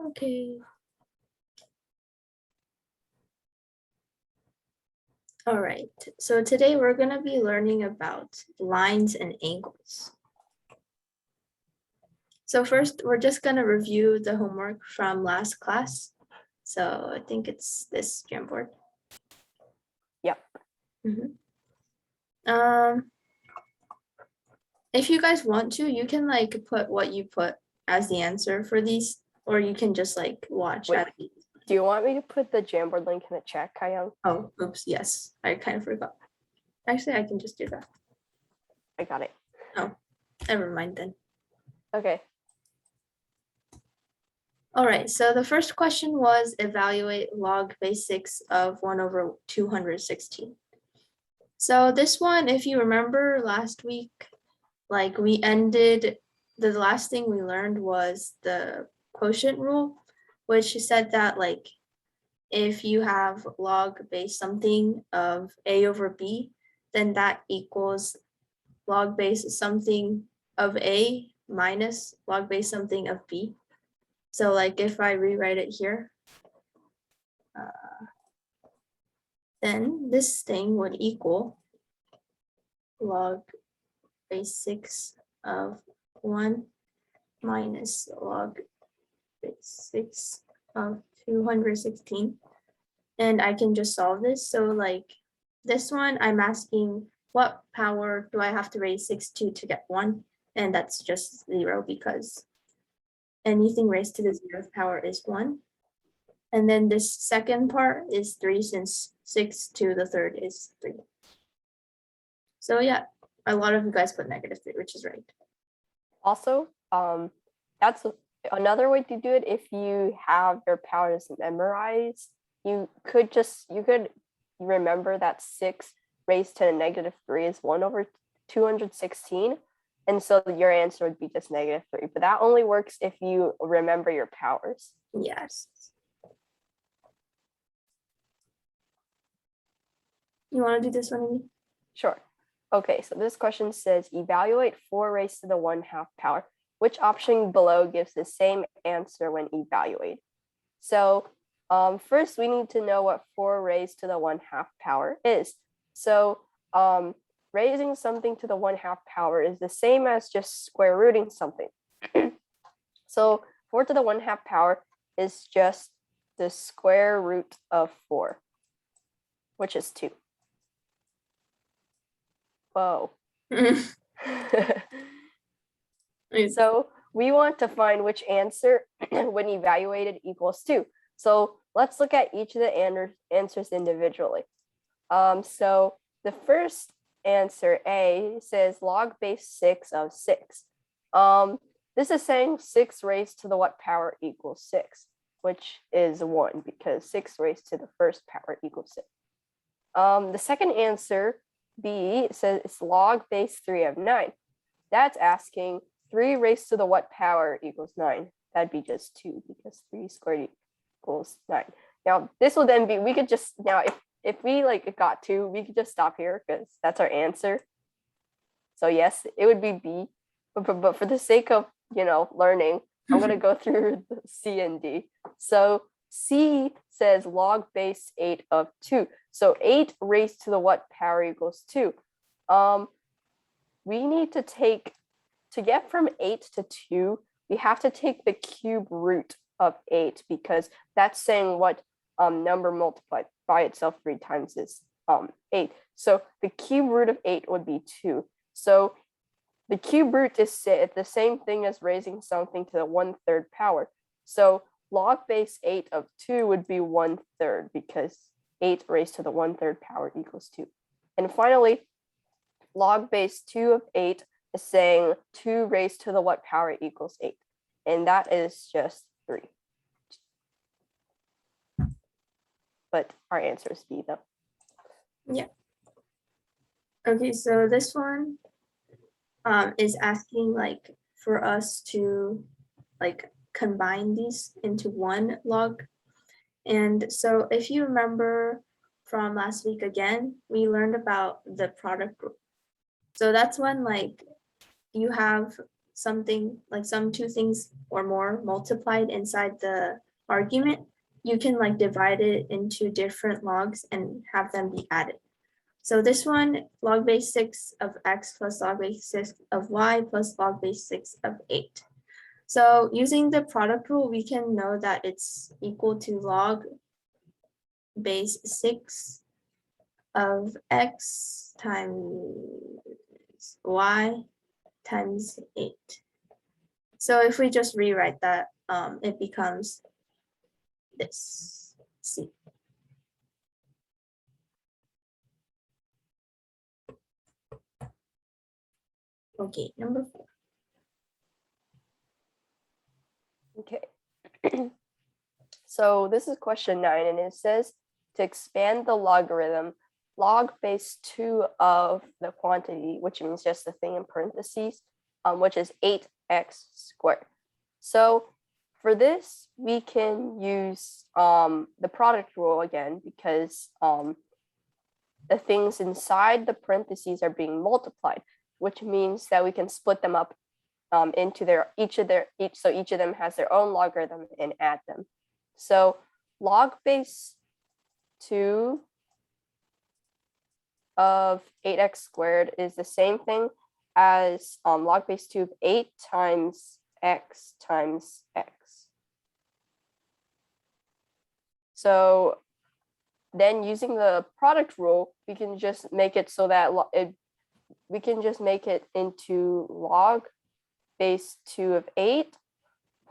Okay. All right, so today we're going to be learning about lines and angles. So first, we're just going to review the homework from last class. So I think it's this Jamboard. Yep. If you guys want to, you can like put what you put as the answer for these, or you can just like watch. Do you want me to put the Jamboard link in the chat, Kayang? Oh, oops, yes, I kind of forgot. Actually, I can just do that. I got it. Oh, never mind then. Okay. All right, so the first question was evaluate log base 6 of 1 over 216. So this one, if you remember last week, like we ended, the last thing we learned was the quotient rule, which said that like if you have log base something of a over b, then that equals log base something of a minus log base something of b. So like if I rewrite it here, then this thing would equal log base 6 of 1 minus log base 6 of 216. And I can just solve this. So like this one, I'm asking what power do I have to raise 6 to get 1? And that's just 0 because anything raised to the 0th power is 1. And then this second part is 3 since 6 to the 3rd is 3. So yeah, a lot of you guys put -3, which is right. Also, that's another way to do it. If you have your powers memorized, you could remember that 6 raised to the -3 is 1 over 216. And so your answer would be just -3. But that only works if you remember your powers. Yes. You want to do this one, Amy? Sure. Okay, so this question says, evaluate 4 raised to the 1/2 power. Which option below gives the same answer when evaluated? So first we need to know what 4 raised to the 1/2 power is. So raising something to the 1/2 power is the same as just square rooting something. So 4 to the 1/2 power is just the square root of 4, which is 2. Whoa. So we want to find which answer when evaluated equals 2. So let's look at each of the answers individually. So the first answer, A, says log base 6 of 6. This is saying 6 raised to the what power equals 6, which is 1 because 6 raised to the first power equals 6. The second answer, B, says it's log base 3 of 9. That's asking 3 raised to the what power equals 9? That'd be just 2 because 3 squared equals 9. Now this will then be, we could just, now if we like got 2, we could just stop here because that's our answer. So yes, it would be B, but for the sake of, learning, I'm going to go through the C and D. So C says log base 8 of 2. So 8 raised to the what power equals 2. We need to get from 8 to 2, we have to take the cube root of 8 because that's saying what number multiplied by itself 3 times is 8. So the cube root of 8 would be 2. So the cube root is the same thing as raising something to the 1/3 power. So log base 8 of 2 would be 1/3 because 8 raised to the 1/3 power equals 2. And finally, log base 2 of 8 is saying 2 raised to the what power equals 8. And that is just 3. But our answer is B though. Yeah. Okay, so this one is asking like for us to like combine these into one log. And so if you remember from last week again, we learned about the product rule. So that's when like you have something like some two things or more multiplied inside the argument, you can like divide it into different logs and have them be added. So this one, log base 6 of x plus log base 6 of y plus log base 6 of 8. So using the product rule, we can know that it's equal to log base 6 of x times y times 8. So if we just rewrite that, it becomes this C. Okay, number 4. Okay. So this is question 9, and it says to expand the logarithm, log base 2 of the quantity, which means just the thing in parentheses, which is 8x squared. So for this, we can use the product rule again, because the things inside the parentheses are being multiplied, which means that we can split them up into each of them has their own logarithm and add them. So log base 2 of 8x squared is the same thing as log base 2 of 8 times x times x. So then using the product rule, we can just make it so that we can just make it into log base 2 of 8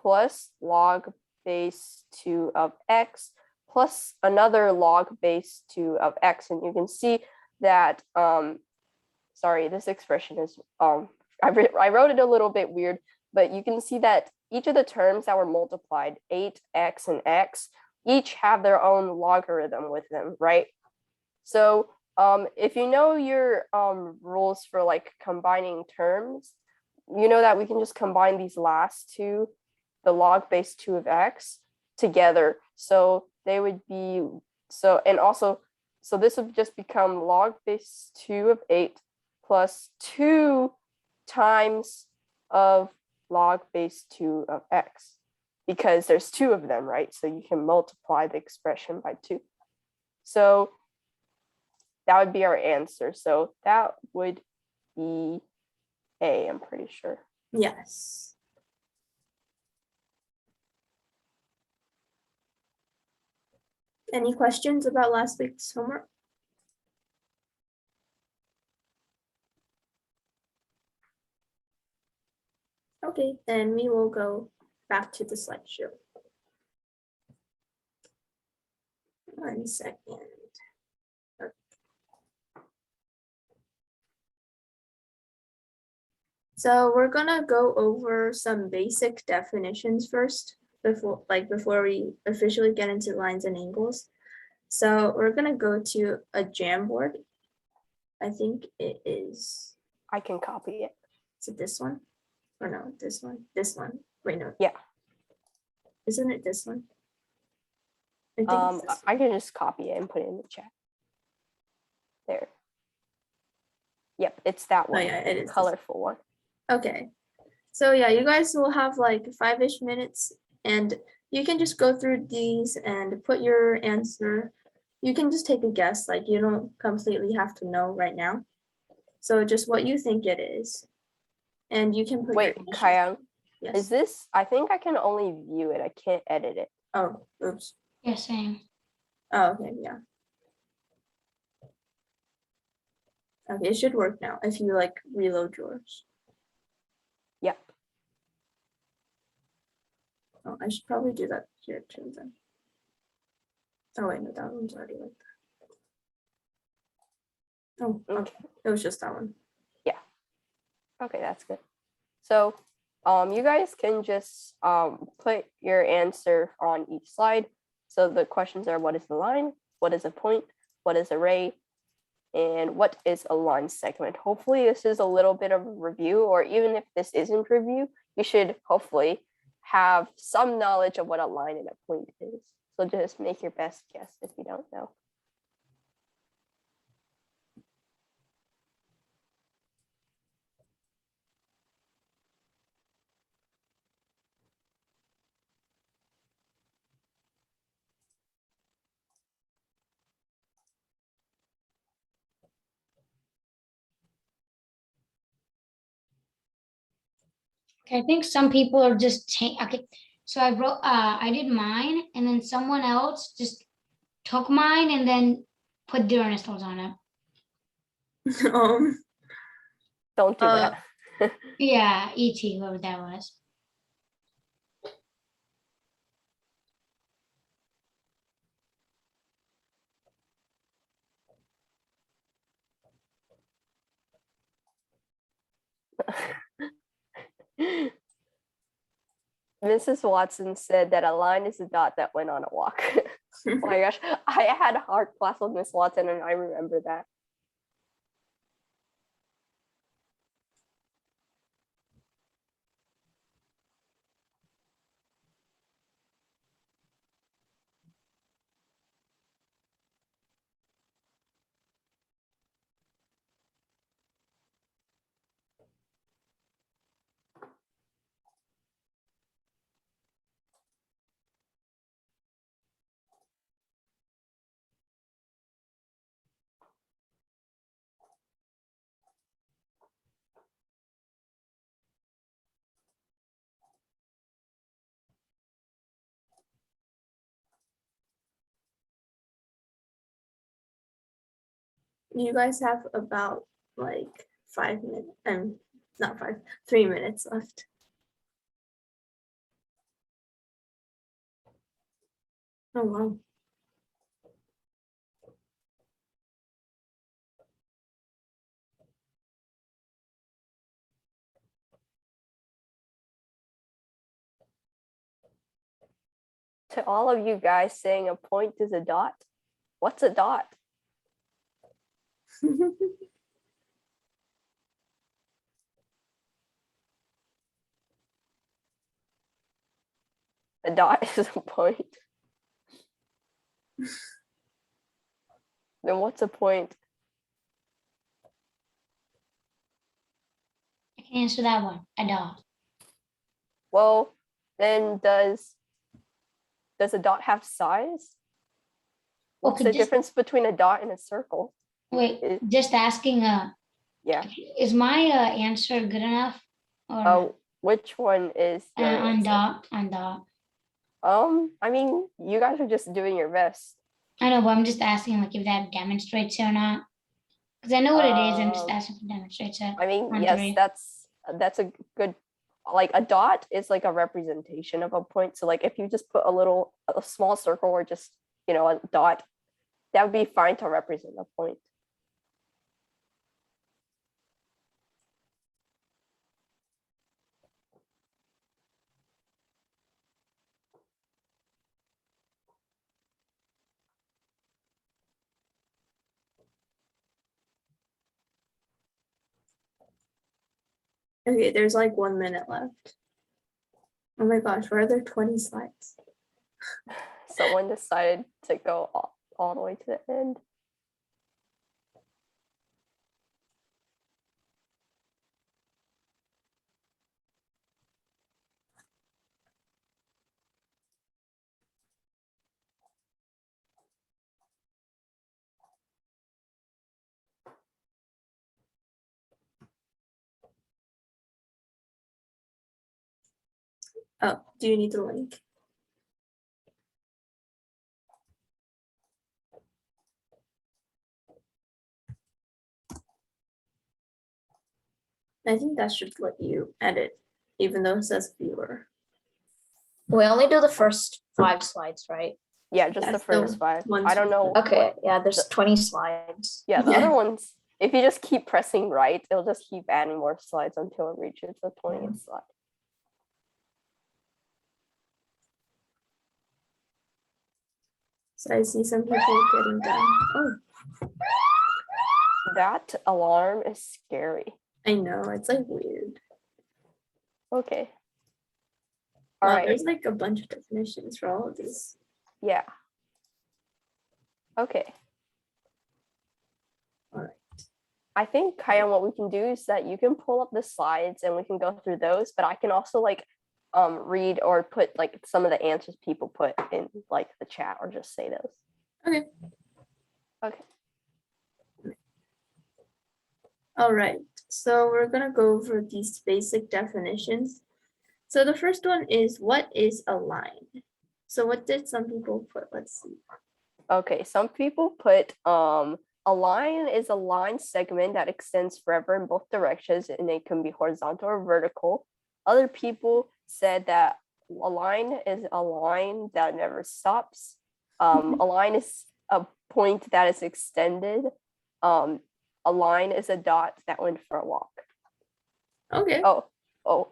plus log base 2 of x plus another log base 2 of x. And you can see that, sorry, this expression is, I wrote it a little bit weird, but you can see that each of the terms that were multiplied, 8x and x, each have their own logarithm with them, right? So if you know your rules for like combining terms, you know that we can just combine these last two, the log base 2 of x, together. So they would be, so this would just become log base 2 of 8 plus 2 times of log base 2 of x, because there's 2 of them, right? So you can multiply the expression by 2. So that would be our answer. So that would be A, I'm pretty sure. Yes. Any questions about last week's homework? Okay, then we will go back to the slideshow. 1 second. Okay. So we're gonna go over some basic definitions first before we officially get into lines and angles. So we're gonna go to a Jamboard. I think it is. I can copy it. Is it this one? Or no, this one? This one. Wait, no. Yeah. Isn't it this one? I think it's this I can just copy it and put it in the chat. There. Yep, it's that one. Oh yeah, it is the colorful one. Okay. So yeah, you guys will have like 5-ish minutes, and you can just go through these and put your answer. You can just take a guess, like you don't completely have to know right now. So just what you think it is. And you can put Wait, your Kayang, yes. is this, I think I can only view it. I can't edit it. Oh, oops. Yeah, same. Oh, okay, yeah. Okay, it should work now if you like reload yours. Yep. Oh, I should probably do that here too then. Oh wait, no, that one's already like that. Oh, okay. It was just that one. Yeah. Okay, that's good. So you guys can just put your answer on each slide. So the questions are, what is the line? What is a point? What is a ray? And what is a line segment? Hopefully this is a little bit of a review, or even if this isn't review, you should hopefully have some knowledge of what a line and a point is. So just make your best guess if you don't know. Okay, I think some people are just okay. So I wrote, I did mine, and then someone else just took mine and then put their initials on it. Don't do that. Yeah, ET, whoever that was. Mrs. Watson said that a line is a dot that went on a walk. Oh my gosh, I had a hard class with Miss Watson and I remember that. You guys have about like 5 minutes, not 3 minutes left. Oh wow. To all of you guys saying a point is a dot, what's a dot? A dot is a point. Then what's a point? I can answer that one. A dot. Well, then does a dot have size? What's Okay, the difference between a dot and a circle? Wait, just asking. Yeah. Is my answer good enough? Or Oh, which one is your on answer? dot, on dot. I mean, you guys are just doing your best. I know, but I'm just asking like if that demonstrates it or not. Because I know what it is. I'm just asking if it demonstrates it. I mean, on yes, three. that's a good, like a dot is like a representation of a point. So like if you just put a small circle or just, you know, a dot, that would be fine to represent a point. Okay, there's like 1 minute left. Oh my gosh, why are there 20 slides? Someone decided to go all the way to the end. Oh, do you need the link? I think that should let you edit, even though it says viewer. We only do the first 5 slides, right? Yeah, just the That's first the 5. ones I don't know. Okay, yeah, there's 20 slides. Yeah, the Yeah. other ones, if you just keep pressing right, it'll just keep adding more slides until it reaches the 20th slide. So I see some people getting done. Oh, That alarm is scary. I know, it's like weird. Okay. All Wow, right. there's like a bunch of definitions for all of these. Yeah. Okay. All right. I think, Kyan, what we can do is that you can pull up the slides and we can go through those, but I can also like read or put like some of the answers people put in like the chat or just say those. Okay. Okay. All right. So we're gonna go over these basic definitions. So the first one is, what is a line? So what did some people put? Let's see. Okay, some people put a line is a line segment that extends forever in both directions, and it can be horizontal or vertical. Other people said that a line is a line that never stops. A line is a point that is extended. A line is a dot that went for a walk. Okay.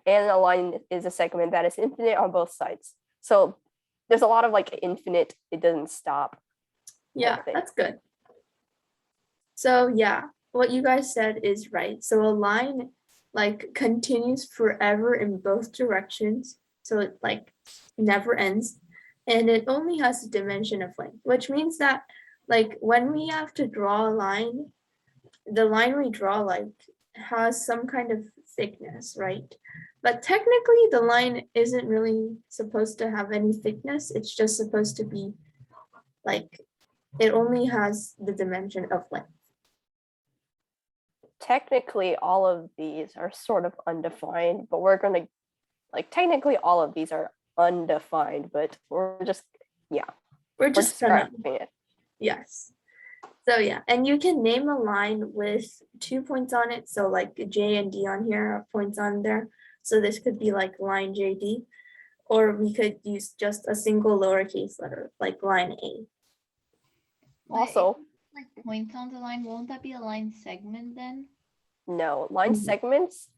And a line is a segment that is infinite on both sides. So there's a lot of like infinite, it doesn't stop. Yeah, thing. that's good. So yeah, what you guys said is right. So a line like continues forever in both directions. So it like never ends. And it only has a dimension of length, which means that like when we have to draw a line, the line we draw like has some kind of thickness, right? But technically the line isn't really supposed to have any thickness. It's just supposed to be like, it only has the dimension of length. Technically, all of these are sort of undefined, but we're going to, like, technically all of these are undefined, but we're just, yeah. We're just gonna, describing it. yes. So yeah, and you can name a line with 2 points on it. So like J and D on here are points on there. So this could be like line JD, or we could use just a single lowercase letter, like line A. Also, like points on the line, won't that be a line segment then? no, line Mhm. segments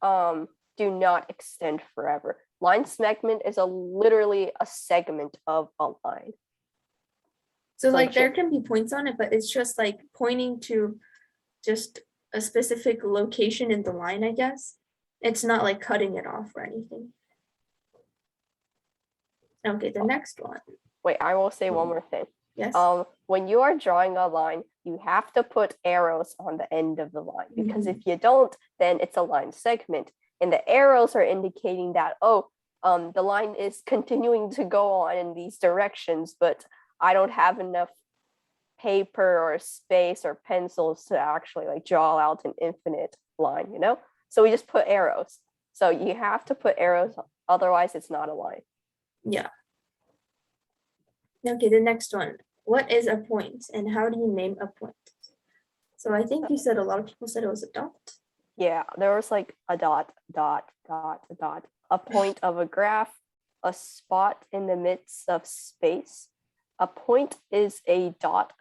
do not extend forever. Line segment is literally a segment of a line. So So like there can be points on it, but it's just like pointing to just a specific location in the line, I guess. It's not like cutting it off or anything. Okay, the next one. Wait, I will say one more thing. Yes. When you are drawing a line, you have to put arrows on the end of the line, because Mhm. if you don't, then it's a line segment. And the arrows are indicating that, the line is continuing to go on in these directions, but I don't have enough paper or space or pencils to actually like draw out an infinite line, you know? So we just put arrows. So you have to put arrows, otherwise it's not a line. Yeah. Okay, the next one. What is a point and how do you name a point? So I think you said a lot of people said it was a dot. Yeah, there was like a dot, dot, dot, dot, a point of a graph, a spot in the midst of space. A point is a dot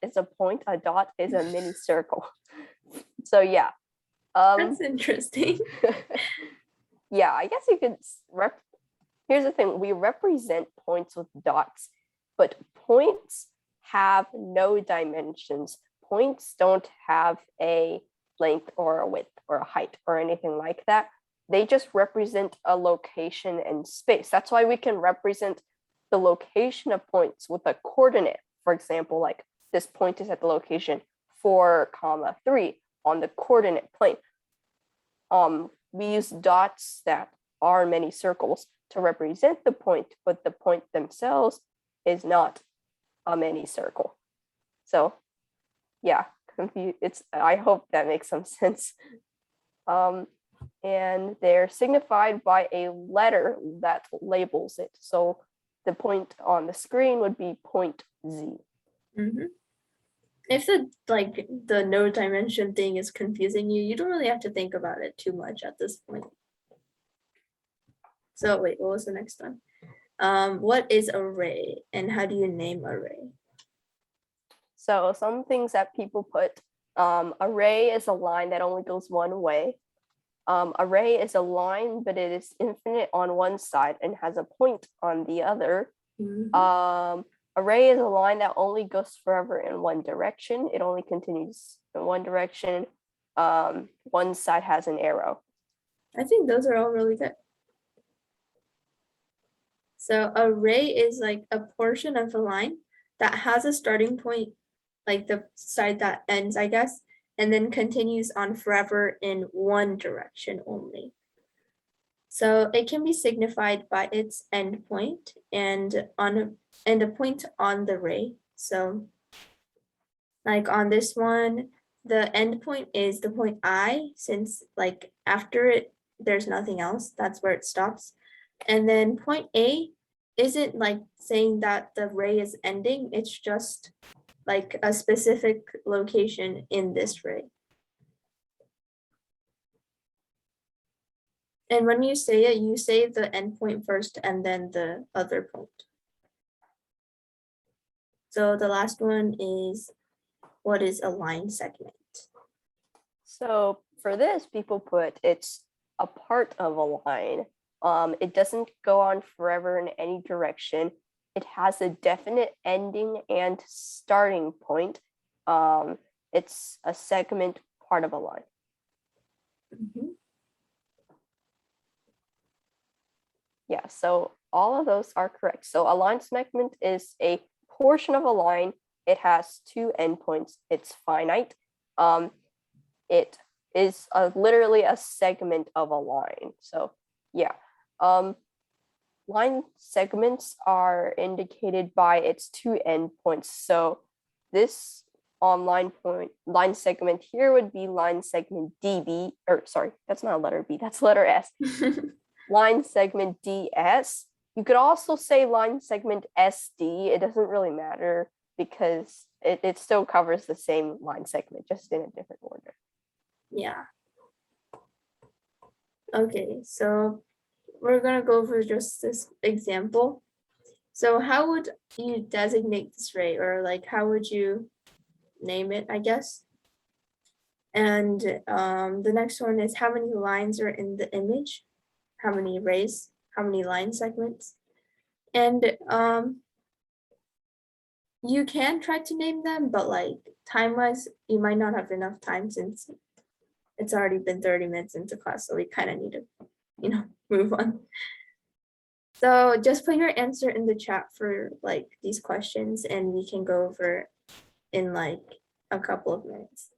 is a point, a dot is a mini circle. So yeah. That's interesting. Yeah, I guess you could here's the thing, we represent points with dots, but points have no dimensions. Points don't have a length or a width or a height or anything like that. They just represent a location and space. That's why we can represent the location of points with a coordinate. For example, like this point is at the location 4, 3 on the coordinate plane. We use dots that are many circles to represent the point, but the point themselves is not a mini circle. So yeah, I hope that makes some sense. And they're signified by a letter that labels it. So the point on the screen would be point Z. Mhm. If the no dimension thing is confusing you, you don't really have to think about it too much at this point. So wait, what was the next one? What is array and how do you name array? So some things that people put, array is a line that only goes one way. Array is a line, but it is infinite on one side and has a point on the other. Mhm. Array is a line that only goes forever in one direction. It only continues in one direction. One side has an arrow. I think those are all really good. So array is like a portion of a line that has a starting point, like the side that ends, I guess, and then continues on forever in one direction only. So it can be signified by its endpoint and a point on the ray. So like on this one, the endpoint is the point I, since like after it, there's nothing else. That's where it stops. And then point A isn't like saying that the ray is ending, it's just like a specific location in this ray. And when you say it, you say the endpoint first and then the other point. So the last one is, what is a line segment? So for this, people put it's a part of a line. It doesn't go on forever in any direction. It has a definite ending and starting point. It's a segment part of a line. Mhm. Yeah, so all of those are correct. So a line segment is a portion of a line. It has two endpoints. It's finite. It is literally a segment of a line. So yeah, line segments are indicated by its two endpoints. So this line segment here would be line segment DB, or sorry, that's not a letter B, that's letter S. Line segment DS. You could also say line segment SD. It doesn't really matter because it still covers the same line segment, just in a different order. Yeah. Okay, so we're gonna go over just this example. So how would you designate this ray, or like how would you name it, I guess? And the next one is, how many lines are in the image? How many rays? How many line segments? And you can try to name them, but like time-wise, you might not have enough time since it's already been 30 minutes into class, so we kind of need to, move on. So just put your answer in the chat for like these questions, and we can go over in like a couple of minutes.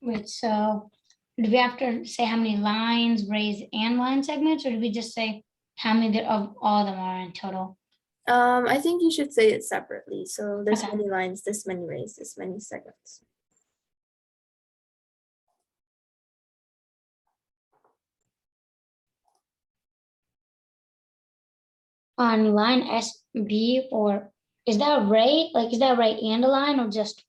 Wait, so do we have to say how many lines, rays, and line segments, or do we just say how many of all of them are in total? I think you should say it separately. So this Okay. many lines, this many rays, this many segments. On line SB, or is that a ray? Like, is that a ray and a line, or just?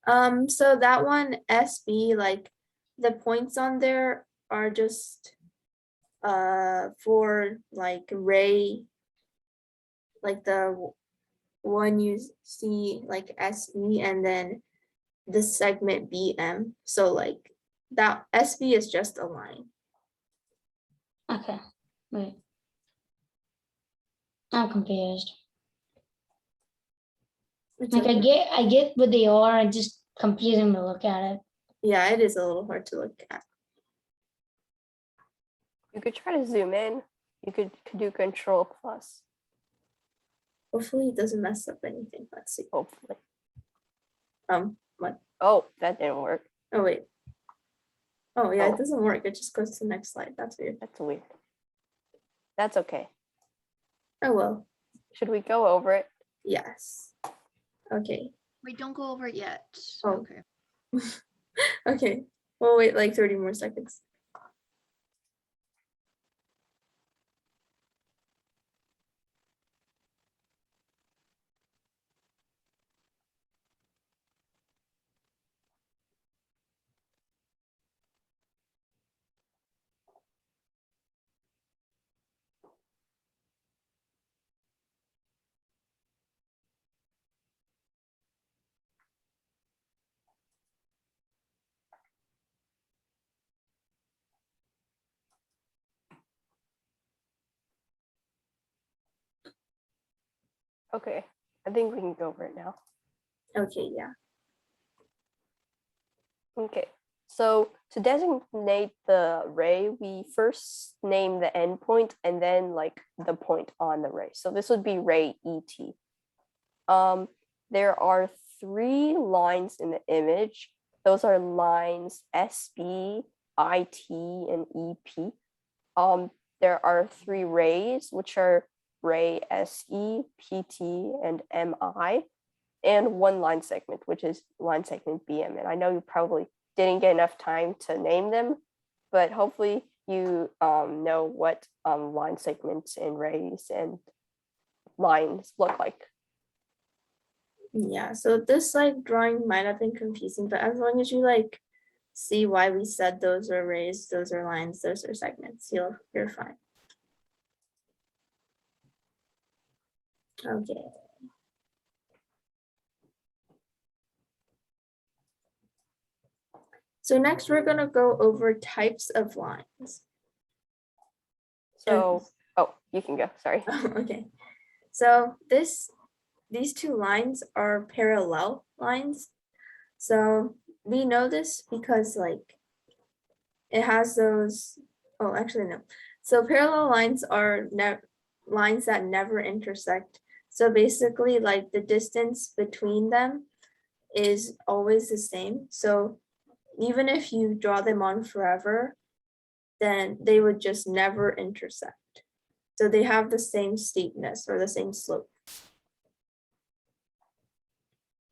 So that one SB, like the points on there are just for like ray, like the one you see like SE, and then the segment BM. So like that SB is just a line. Okay, wait. I'm confused. It's Like, okay. I get what they are, it's just confusing to look at it. Yeah, it is a little hard to look at. You could try to zoom in. You could do Control+. Hopefully it doesn't mess up anything. Let's see. Hopefully. What? Oh, that didn't work. Oh, wait. Oh, yeah, Oh. it doesn't work. It just goes to the next slide. That's weird. That's weird. That's okay. Oh, well. Should we go over it? Yes. Okay. Wait, don't go over it yet. Oh. Okay. Okay. We'll wait like 30 more seconds. Okay. I think we can go over it now. Okay, yeah. Okay. So to designate the ray, we first name the endpoint and then like the point on the ray. So this would be ray ET. There are 3 lines in the image. Those are lines SB, IT, and EP. There are 3 rays, which are ray SE, PT, and MI, and 1 line segment, which is line segment BM. And I know you probably didn't get enough time to name them, but hopefully you know what line segments and rays and lines look like. Yeah, so this like drawing might have been confusing, but as long as you like see why we said those are rays, those are lines, those are segments, you're fine. Okay. So next we're gonna go over types of lines. So, oh, you can go, sorry. Okay, so these two lines are parallel lines. So we know this because like it has those, oh, actually no. So parallel lines are lines that never intersect. So basically like the distance between them is always the same. So even if you draw them on forever, then they would just never intersect. So they have the same steepness or the same slope.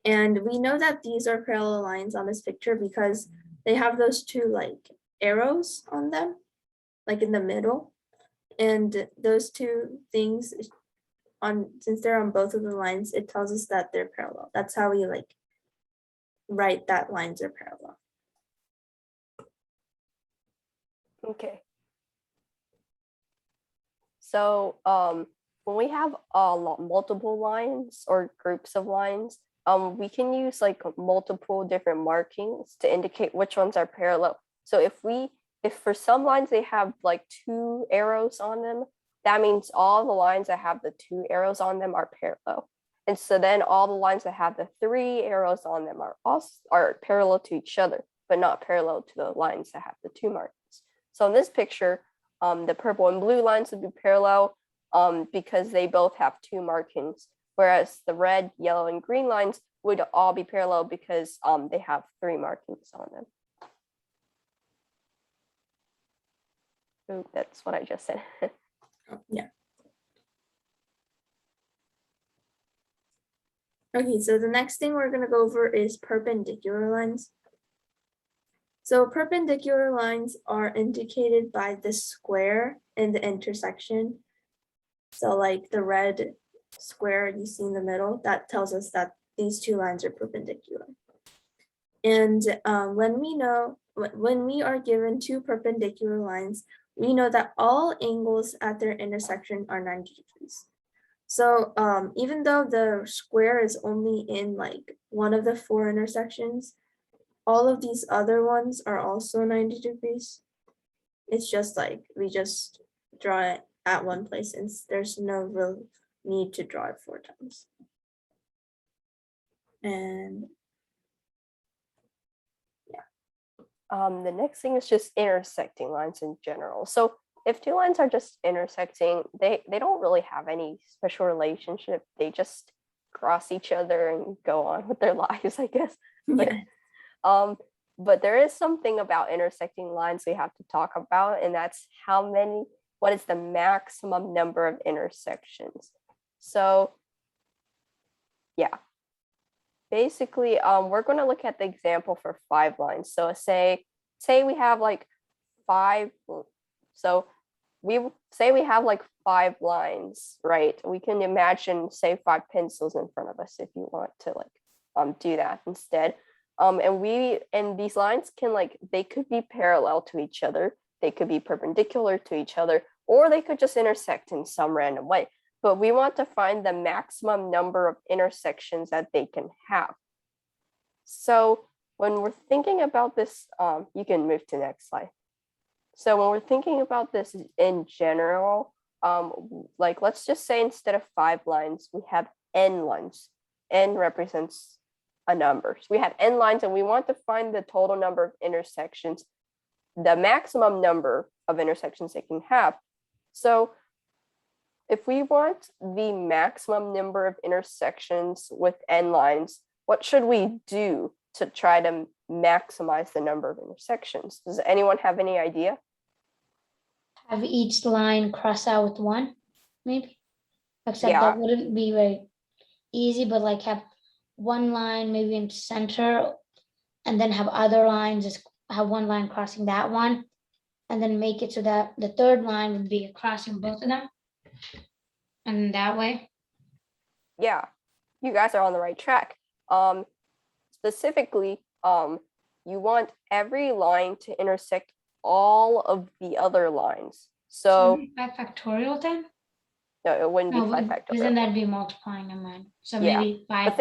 And we know that these are parallel lines on this picture because they have those two like arrows on them, like in the middle. And those two things since they're on both of the lines, it tells us that they're parallel. That's how we like write that lines are parallel. Okay. So when we have multiple lines or groups of lines, we can use like multiple different markings to indicate which ones are parallel. So if for some lines they have like 2 arrows on them, that means all the lines that have the 2 arrows on them are parallel. And so then all the lines that have the 3 arrows on them are parallel to each other, but not parallel to the lines that have the 2 markings. So in this picture, the purple and blue lines would be parallel because they both have 2 markings, whereas the red, yellow, and green lines would all be parallel because they have 3 markings on them. Ooh, that's what I just said. Yeah. Okay, so the next thing we're going to go over is perpendicular lines. So perpendicular lines are indicated by the square in the intersection. So like the red square you see in the middle, that tells us that these 2 lines are perpendicular. And when we are given 2 perpendicular lines, we know that all angles at their intersection are 90 degrees. So even though the square is only in like one of the 4 intersections, all of these other ones are also 90 degrees. It's just like we just draw it at one place and there's no real need to draw it 4 times. And the next thing is just intersecting lines in general. So if 2 lines are just intersecting, they don't really have any special relationship. They just cross each other and go on with their lives, I guess. yeah. But there is something about intersecting lines we have to talk about, and that's what is the maximum number of intersections. So yeah, basically, we're going to look at the example for 5 lines. So say we have like 5. So we say we have like 5 lines, right? We can imagine, say, 5 pencils in front of us if you want to like do that instead. And these lines can they could be parallel to each other, they could be perpendicular to each other, or they could just intersect in some random way. But we want to find the maximum number of intersections that they can have. So when we're thinking about this, you can move to the next slide. So when we're thinking about this in general, let's just say instead of 5 lines, we have n lines. N represents a number. So we have n lines and we want to find the total number of intersections, the maximum number of intersections they can have. So if we want the maximum number of intersections with n lines, what should we do to try to maximize the number of intersections? Does anyone have any idea? Have each line cross out with 1, maybe? Except Yeah. that wouldn't be very easy, but like have 1 line maybe in center and then have other lines, just have 1 line crossing that one. and then make it so that the third line would be crossing both of them. And that way, Yeah, you guys are on the right track. Specifically, you want every line to intersect all of the other lines. So 5 factorial then? no, it wouldn't be No, 5 isn't factorial. that be multiplying them then? So Yeah, maybe 5. But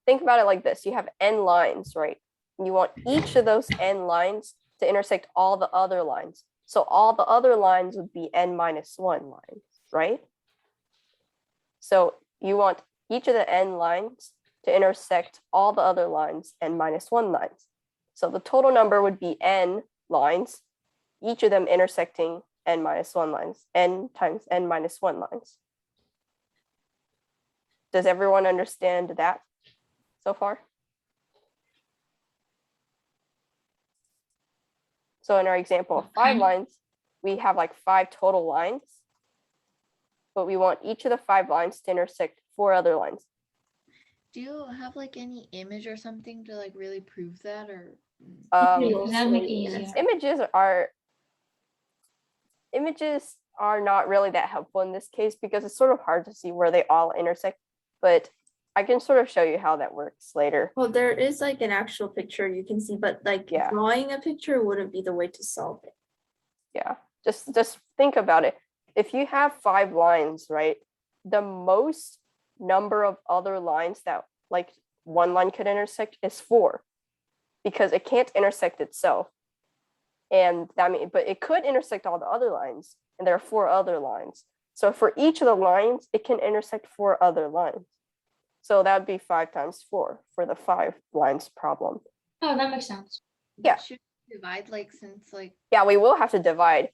think about it like this. You have n lines, right? And you want each of those n lines to intersect all the other lines. So all the other lines would be n minus 1 lines, right? So you want each of the n lines to intersect all the other lines, n minus 1 lines. So the total number would be n lines, each of them intersecting n minus 1 lines, n times n minus 1 lines. Does everyone understand that so far? So in our example of 5 lines, we have like 5 total lines, but we want each of the 5 lines to intersect 4 other lines. Do you have like any image or something to like really prove that, or? That'd make it easier. Images are not really that helpful in this case because it's sort of hard to see where they all intersect, but I can sort of show you how that works later. Well, there is like an actual picture you can see, but like Yeah. drawing a picture wouldn't be the way to solve it. Yeah, just think about it. If you have 5 lines, right, the most number of other lines that like one line could intersect is 4 because it can't intersect itself. And that means, but it could intersect all the other lines, and there are 4 other lines. So for each of the lines, it can intersect 4 other lines. So that would be 5 times 4 for the 5 lines problem. Oh, that makes sense. Yeah. Should we divide like since like Yeah, we will have to divide.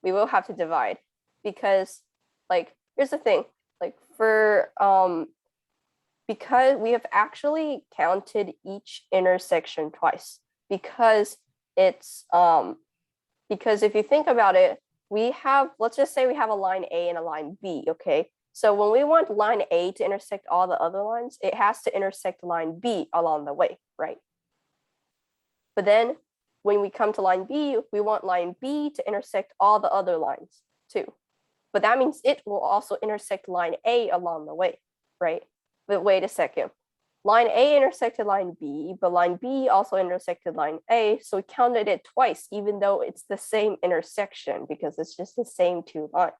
We will have to divide because like here's the thing, like for because we have actually counted each intersection twice because it's because if you think about it, we have, let's just say we have a line A and a line B, okay? So when we want line A to intersect all the other lines, it has to intersect line B along the way, right? But then when we come to line B, we want line B to intersect all the other lines too. But that means it will also intersect line A along the way, right? But wait a second. Line A intersected line B, but line B also intersected line A. So we counted it twice, even though it's the same intersection because it's just the same 2 lines.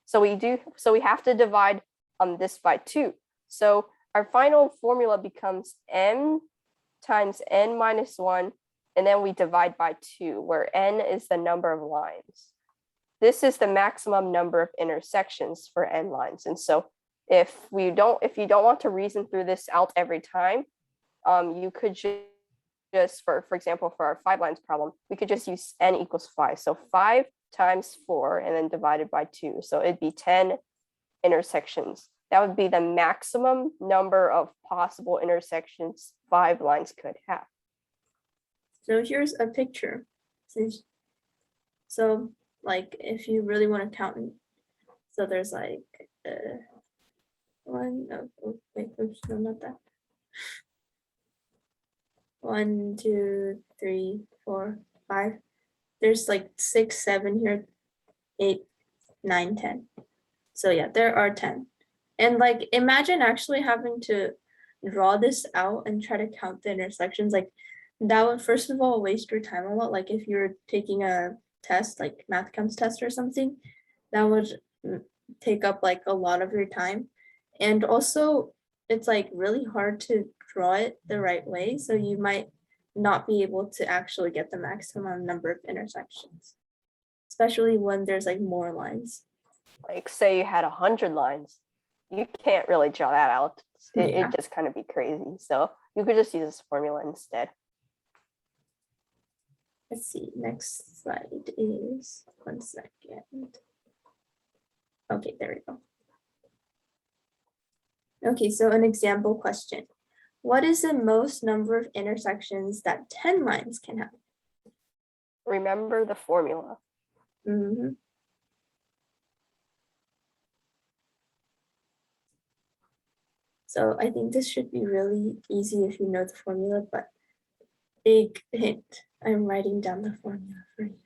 So we have to divide this by 2. So our final formula becomes m times n minus 1, and then we divide by 2, where n is the number of lines. This is the maximum number of intersections for n lines. And so if you don't want to reason through this out every time, you could just for example, for our 5 lines problem, we could just use n equals 5. So 5 times 4 and then divided by 2. So it'd be 10 intersections. That would be the maximum number of possible intersections 5 lines could have. So here's a picture. So like if you really want to count, so there's like one, oh, wait, oops, no, not that. 1, 2, 3, 4, 5. There's like 6, 7 here, 8, 9, 10. So yeah, there are 10. And like imagine actually having to draw this out and try to count the intersections. Like that would first of all waste your time a lot. Like if you're taking a test, like math counts test or something, that would take up like a lot of your time. And also it's like really hard to draw it the right way. So you might not be able to actually get the maximum number of intersections, especially when there's like more lines. Like say you had 100 lines, you can't really draw that out. It'd just kind of be crazy. So you could just use this formula instead. Let's see, next slide is 1 second. Okay, there we go. Okay, so an example question. What is the most number of intersections that 10 lines can have? Remember the formula. Mm-hmm. So I think this should be really easy if you know the formula, but big hint, I'm writing down the formula for you.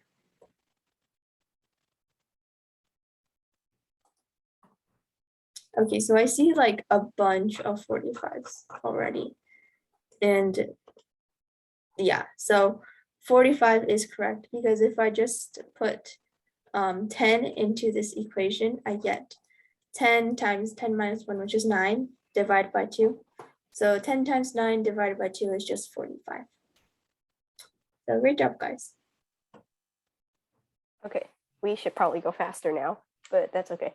Okay, so I see like a bunch of 45s already. And yeah, so 45 is correct because if I just put 10 into this equation, I get 10 times 10 minus 1, which is 9, divided by 2. So 10 times 9 divided by 2 is just 45. So great job, guys. Okay, we should probably go faster now, but that's okay.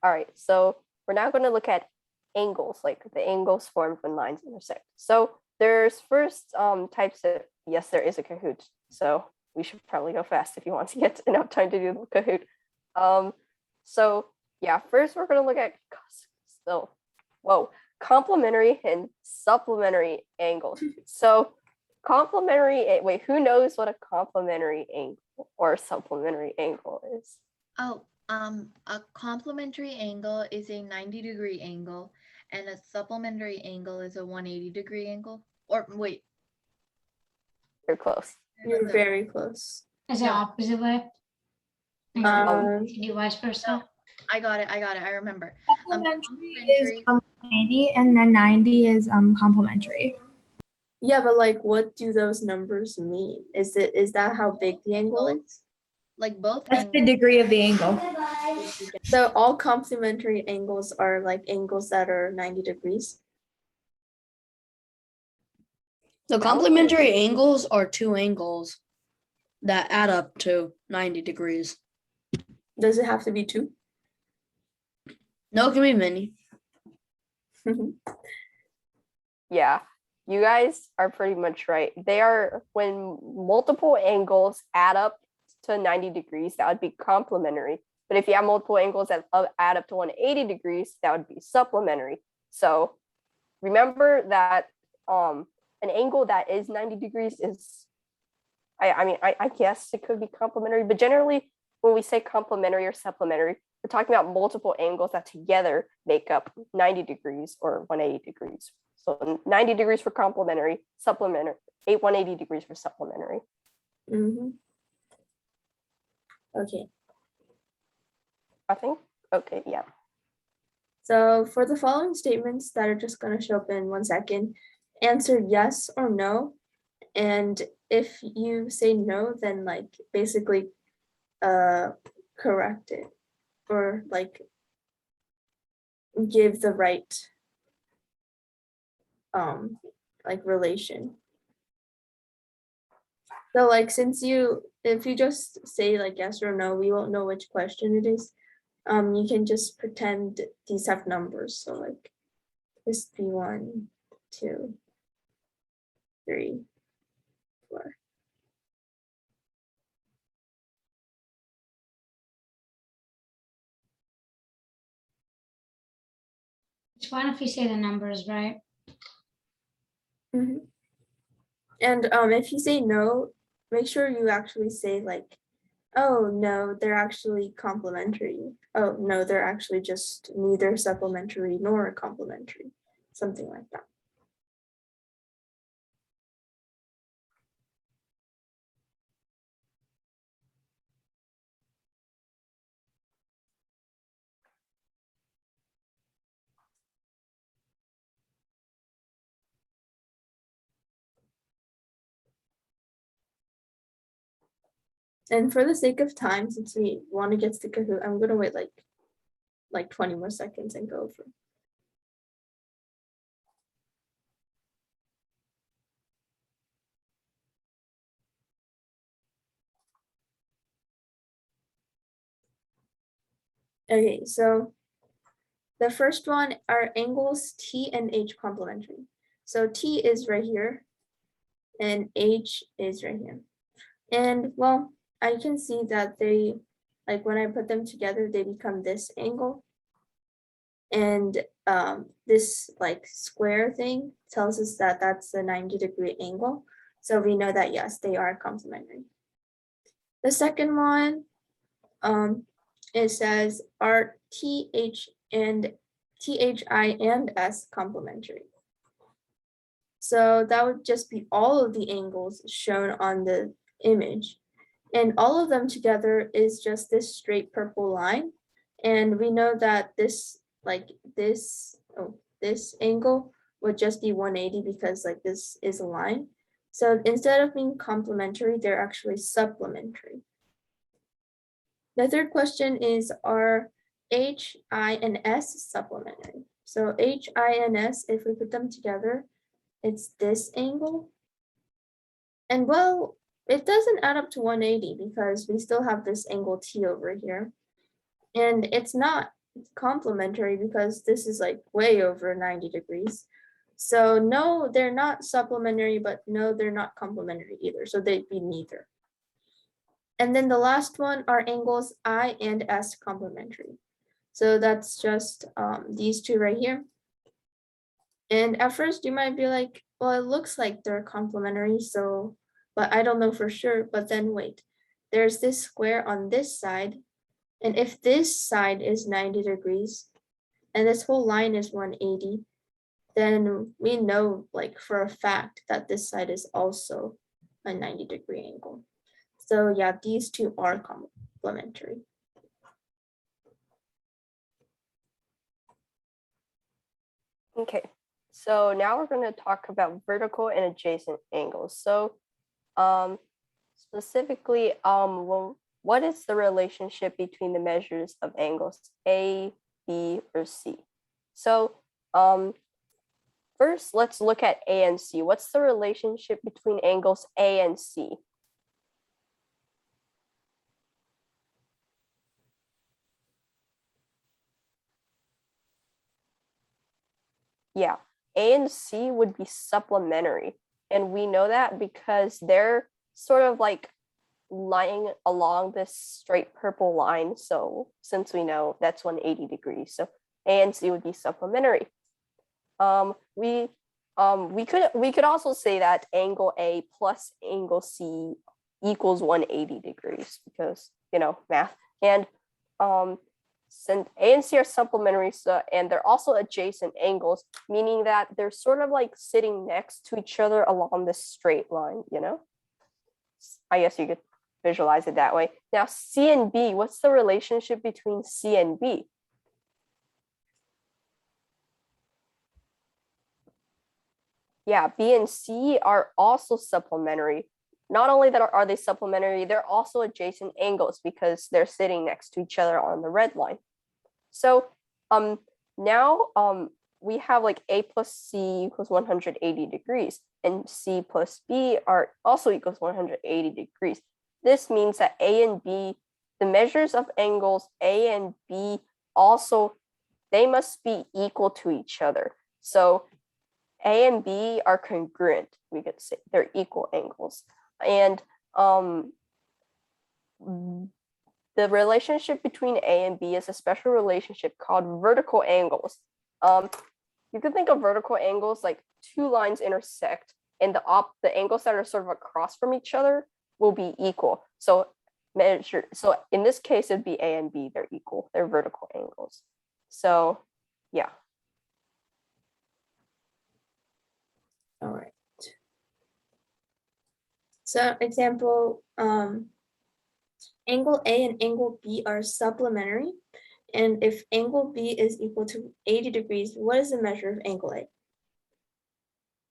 All right, so we're now going to look at angles, like the angles formed when lines intersect. So there's first types of, yes, there is a Kahoot. So we should probably go fast if you want to get enough time to do the Kahoot. So yeah, first we're going to look at, complementary and supplementary angles. So complementary, wait, who knows what a complementary angle or supplementary angle is? Oh, a complementary angle is a 90-degree angle, and a supplementary angle is a 180-degree angle. Or wait, You're close. You're very close. Is it No. opposite way? Um, To do vice versa? I got it. I remember. Supplementary is 80 and then 90 is complementary. yeah, but like, what do those numbers mean? Is that how big the angle is? Like both That's the angles. degree of the angle. So all complementary angles are like angles that are 90 degrees. So complementary angles are two angles that add up to 90 degrees. Does it have to be 2? No, it can be many. Yeah, you guys are pretty much right. They are when multiple angles add up to 90 degrees, that would be complementary. But if you have multiple angles that add up to 180 degrees, that would be supplementary. So remember that an angle that is 90 degrees is, I guess it could be complementary, but generally when we say complementary or supplementary, we're talking about multiple angles that together make up 90 degrees or 180 degrees. So 90 degrees for complementary, supplementary, 180 degrees for supplementary. Mm-hmm. Okay. I think, okay, yeah. So for the following statements that are just going to show up in 1 second, answer yes or no. And if you say no, then like basically correct it or like give the right like relation. So like if you just say like yes or no, we won't know which question it is. You can just pretend these have numbers. So like this be 1, 2, 3, 4. It's fine if you say the numbers, right? Mm-hmm. And if you say no, make sure you actually say like, oh no, they're actually complementary. Oh no, they're actually just neither supplementary nor complementary. Something like that. And for the sake of time, since we want to get to Kahoot, I'm gonna wait like 20 more seconds and go over. Okay, so the first one are angles T and H complementary. So T is right here and H is right here. And well, I can see that they, like when I put them together, they become this angle. And this like square thing tells us that that's a 90-degree angle. So we know that yes, they are complementary. The second one, it says are TH and THI and S complementary. So that would just be all of the angles shown on the image. And all of them together is just this straight purple line. And we know that this like this, this angle would just be 180 because like this is a line. So instead of being complementary, they're actually supplementary. The third question is, are H, I, and S supplementary? So H, I, and S, if we put them together, it's this angle. And well, it doesn't add up to 180 because we still have this angle T over here. And it's not complementary because this is like way over 90 degrees. So no, they're not supplementary, but no, they're not complementary either. So they'd be neither. And then the last one are angles I and S complementary. So that's just these two right here. And at first you might be like, well, it looks like they're complementary, so, but I don't know for sure. But then wait, there's this square on this side. And if this side is 90 degrees and this whole line is 180, then we know like for a fact that this side is also a 90-degree angle. So yeah, these two are complementary. Okay, so now we're going to talk about vertical and adjacent angles. So specifically, well, what is the relationship between the measures of angles A, B, or C? So first, let's look at A and C. What's the relationship between angles A and C? Yeah, A and C would be supplementary. And we know that because they're sort of like lying along this straight purple line. So since we know that's 180 degrees, so A and C would be supplementary. We could also say that angle A plus angle C equals 180 degrees because, you know, math. And since A and C are supplementary, so, and they're also adjacent angles, meaning that they're sort of like sitting next to each other along this straight line, you know? I guess you could visualize it that way. Now, C and B, what's the relationship between C and B? Yeah, B and C are also supplementary. Not only that are they supplementary, they're also adjacent angles because they're sitting next to each other on the red line. So now we have like A plus C equals 180 degrees and C plus B are also equals 180 degrees. This means that A and B, the measures of angles A and B also, they must be equal to each other. So A and B are congruent, we could say they're equal angles. And the relationship between A and B is a special relationship called vertical angles. You can think of vertical angles like two lines intersect and the angles that are sort of across from each other will be equal. So in this case, it'd be A and B, they're equal, they're vertical angles. So yeah. All right. So example, angle A and angle B are supplementary. And if angle B is equal to 80 degrees, what is the measure of angle A?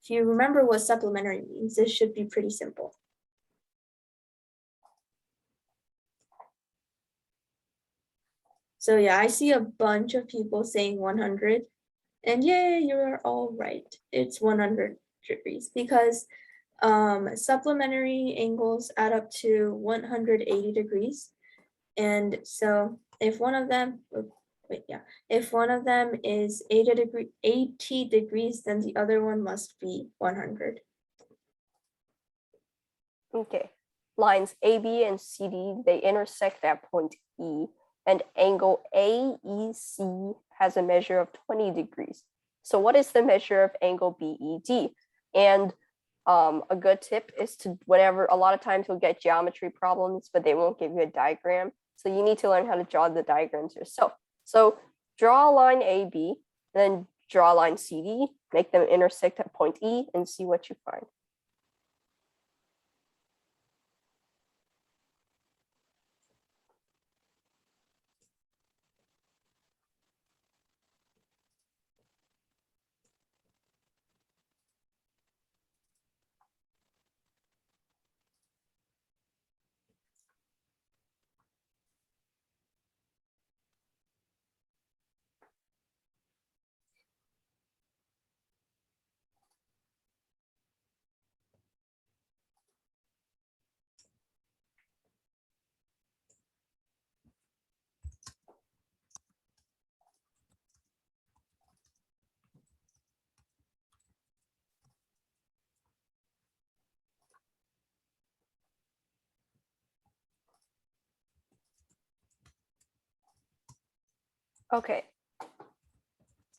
If you remember what supplementary means, this should be pretty simple. So yeah, I see a bunch of people saying 100. And yeah, you're all right. It's 100 degrees because supplementary angles add up to 180 degrees. And so if one of them, if one of them is 80 degrees, then the other one must be 100. Okay, lines AB and CD, they intersect at point E, and angle AEC has a measure of 20 degrees. So what is the measure of angle BED? And a good tip is to, whenever, a lot of times you'll get geometry problems, but they won't give you a diagram. So you need to learn how to draw the diagrams yourself. So draw a line AB, then draw a line CD, make them intersect at point E, and see what you find. Okay.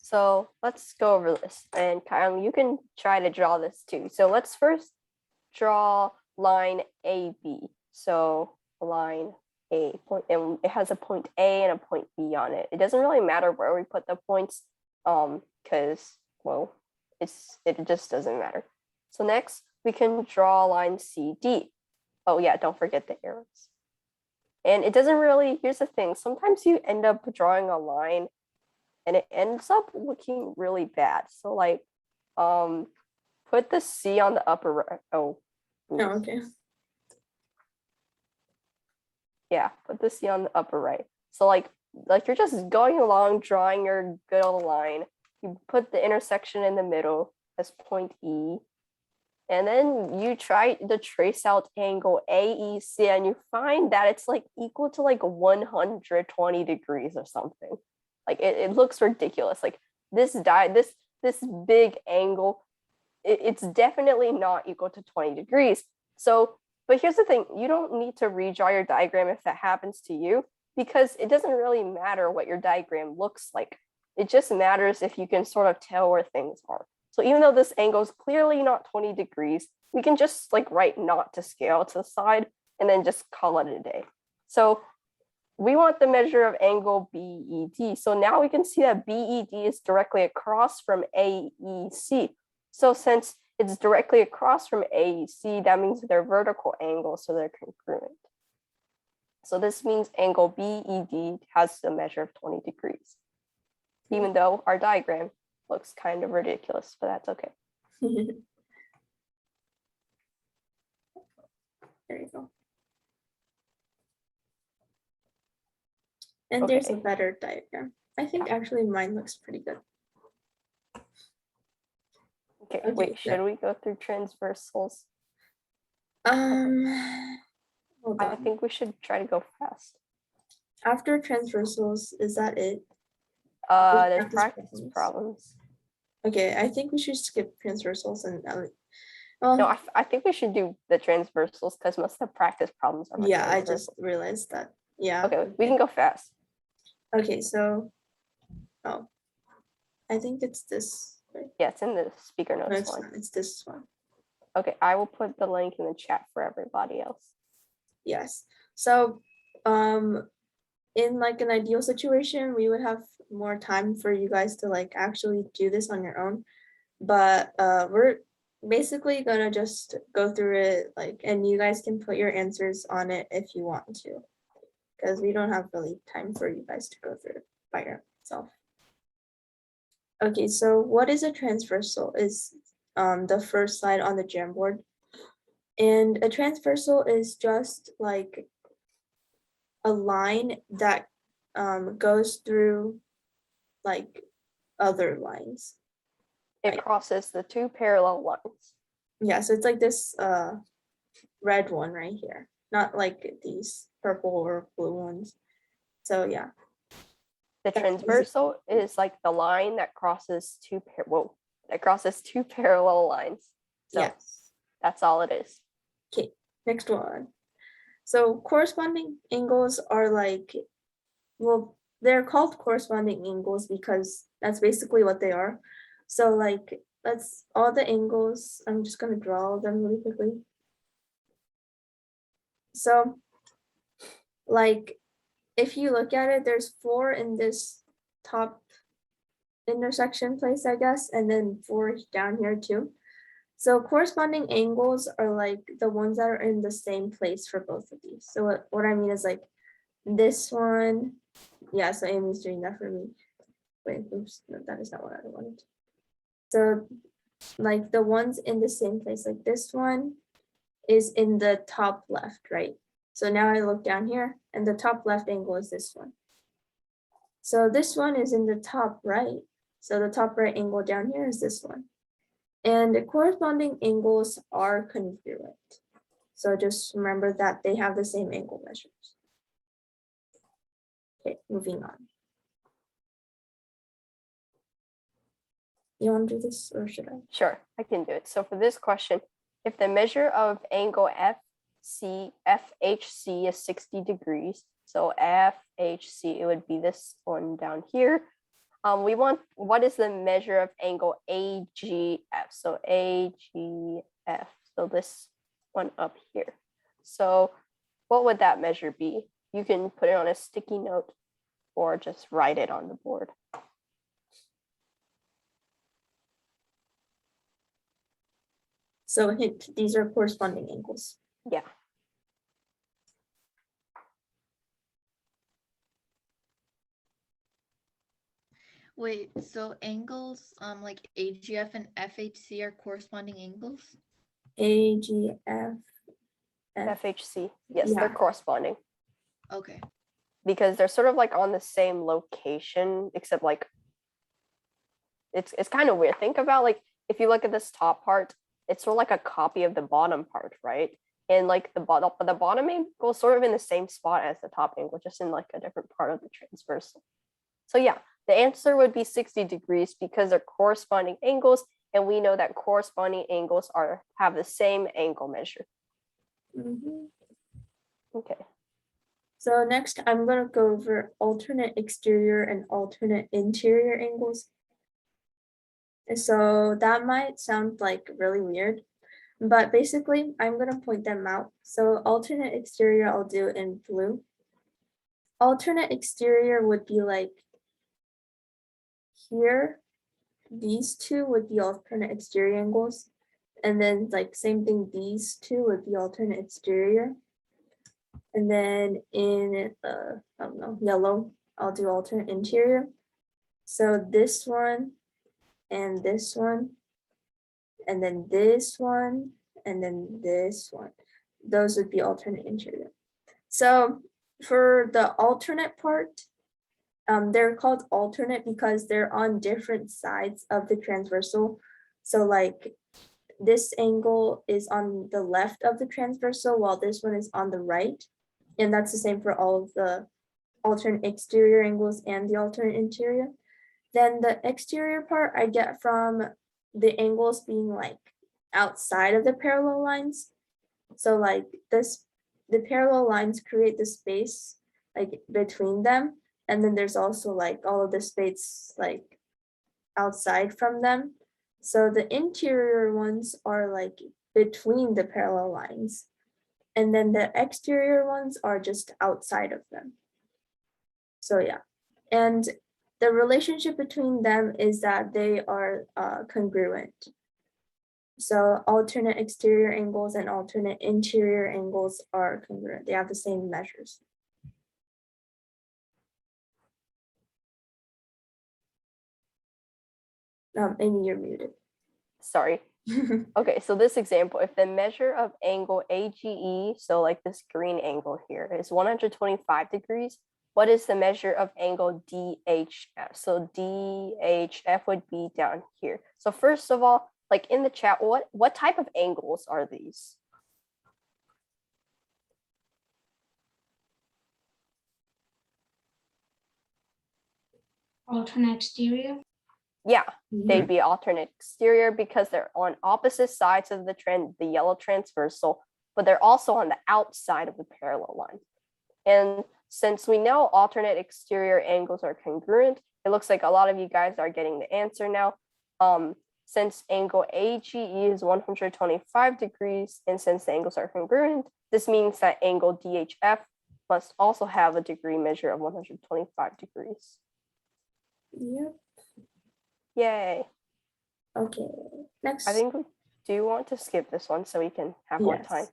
So let's go over this, and Kyle, you can try to draw this too. So let's first draw line AB. So line A point, and it has a point A and a point B on it. It doesn't really matter where we put the points, because well, it just doesn't matter. So next we can draw line CD. Oh yeah, don't forget the arrows. And it doesn't really, here's the thing, sometimes you end up drawing a line and it ends up looking really bad. So like, put the C on the upper right. Oh, Oh, okay. yeah, put the C on the upper right. So like you're just going along, drawing your good old line. You put the intersection in the middle as point E. And then you try to trace out angle AEC, and you find that it's like equal to like 120 degrees or something. Like it looks ridiculous. Like this big angle, it's definitely not equal to 20 degrees. So, but here's the thing, you don't need to redraw your diagram if that happens to you, because it doesn't really matter what your diagram looks like. It just matters if you can sort of tell where things are. So even though this angle is clearly not 20 degrees, we can just like write not to scale to the side and then just call it a day. So we want the measure of angle BED. So now we can see that BED is directly across from AEC. So since it's directly across from AEC, that means they're vertical angles, so they're congruent. So this means angle BED has a measure of 20 degrees, even though our diagram looks kind of ridiculous, but that's okay. There you go. And there's a Okay. better diagram. I think actually mine looks pretty good. Okay, Okay, wait, should we go through transversals? Hold I on. think we should try to go fast. After transversals, is that it? There's practice practice problems. Okay, I think we should skip transversals and No, I think we should do the transversals because most of the practice problems are. yeah, I just realized that. Yeah. Okay, we can go fast. Okay, so I think it's this. Right? Yeah, it's in the speaker No, notes it's one. not. It's this one. Okay, I will put the link in the chat for everybody else. Yes. So, in like an ideal situation, we would have more time for you guys to like actually do this on your own. But we're basically gonna just go through it like, and you guys can put your answers on it if you want to, because we don't have really time for you guys to go through it by yourself. Okay, so what is a transversal is the first slide on the Jamboard. And a transversal is just like a line that goes through like other lines. It crosses the two parallel lines. Yeah, so it's like this red one right here, not like these purple or blue ones. So yeah. The transversal is like the line that crosses two parallel lines. So Yes. that's all it is. Okay, next one. So corresponding angles are like, well, they're called corresponding angles because that's basically what they are. So like, that's all the angles. I'm just gonna draw them really quickly. So like, if you look at it, there's 4 in this top intersection place, I guess, and then 4 down here too. So corresponding angles are like the ones that are in the same place for both of these. So what I mean is like this one, yeah, so Amy's doing that for me. Wait, oops, no, that is not what I wanted. So like the ones in the same place, like this one is in the top left, right? So now I look down here and the top left angle is this one. So this one is in the top right. So the top right angle down here is this one. And the corresponding angles are congruent. So just remember that they have the same angle measures. Okay, moving on. You want to do this or should I? Sure, I can do it. So for this question, if the measure of angle FHC is 60 degrees, So FHC, it would be this one down here. We want, what is the measure of angle AGF? So AGF, so this one up here. So what would that measure be? You can put it on a sticky note or just write it on the board. So hint, these are corresponding angles. Yeah. Wait, so angles, like AGF and FHC are corresponding angles? AGF. FHC, yes, they're Yeah. corresponding Okay. because they're sort of like on the same location, except like it's kind of weird. Think about like if you look at this top part, it's sort of like a copy of the bottom part, right? And like the bottom angle is sort of in the same spot as the top angle, just in like a different part of the transversal. So yeah, the answer would be 60 degrees because they're corresponding angles, and we know that corresponding angles have the same angle measure. Mhm. Okay. So next, I'm going to go over alternate exterior and alternate interior angles. And so that might sound like really weird, but basically I'm going to point them out. So alternate exterior, I'll do in blue. Alternate exterior would be like here. These two would be alternate exterior angles. And then like same thing, these two would be alternate exterior. And then in, I don't know, yellow, I'll do alternate interior. So this one and this one, and then this one, and then this one. Those would be alternate interior. So for the alternate part, they're called alternate because they're on different sides of the transversal. So like this angle is on the left of the transversal while this one is on the right. And that's the same for all of the alternate exterior angles and the alternate interior. Then the exterior part I get from the angles being like outside of the parallel lines. So like this, the parallel lines create the space like between them. And then there's also like all of the space like outside from them. So the interior ones are like between the parallel lines. And then the exterior ones are just outside of them. So yeah, and the relationship between them is that they are congruent. So alternate exterior angles and alternate interior angles are congruent. They have the same measures. Amy, you're muted. Sorry. Okay, so this example, if the measure of angle AGE, so like this green angle here, is 125 degrees, what is the measure of angle DHF? So DHF would be down here. So first of all, like in the chat, what type of angles are these? Alternate exterior. Yeah, they'd be alternate exterior because they're on opposite sides of the yellow transversal, but they're also on the outside of the parallel line. And since we know alternate exterior angles are congruent, it looks like a lot of you guys are getting the answer now. Since angle AGE is 125 degrees, and since the angles are congruent, this means that angle DHF must also have a degree measure of 125 degrees. Yep. Yay. Okay, next. I think do you want to skip this one so we can have more time?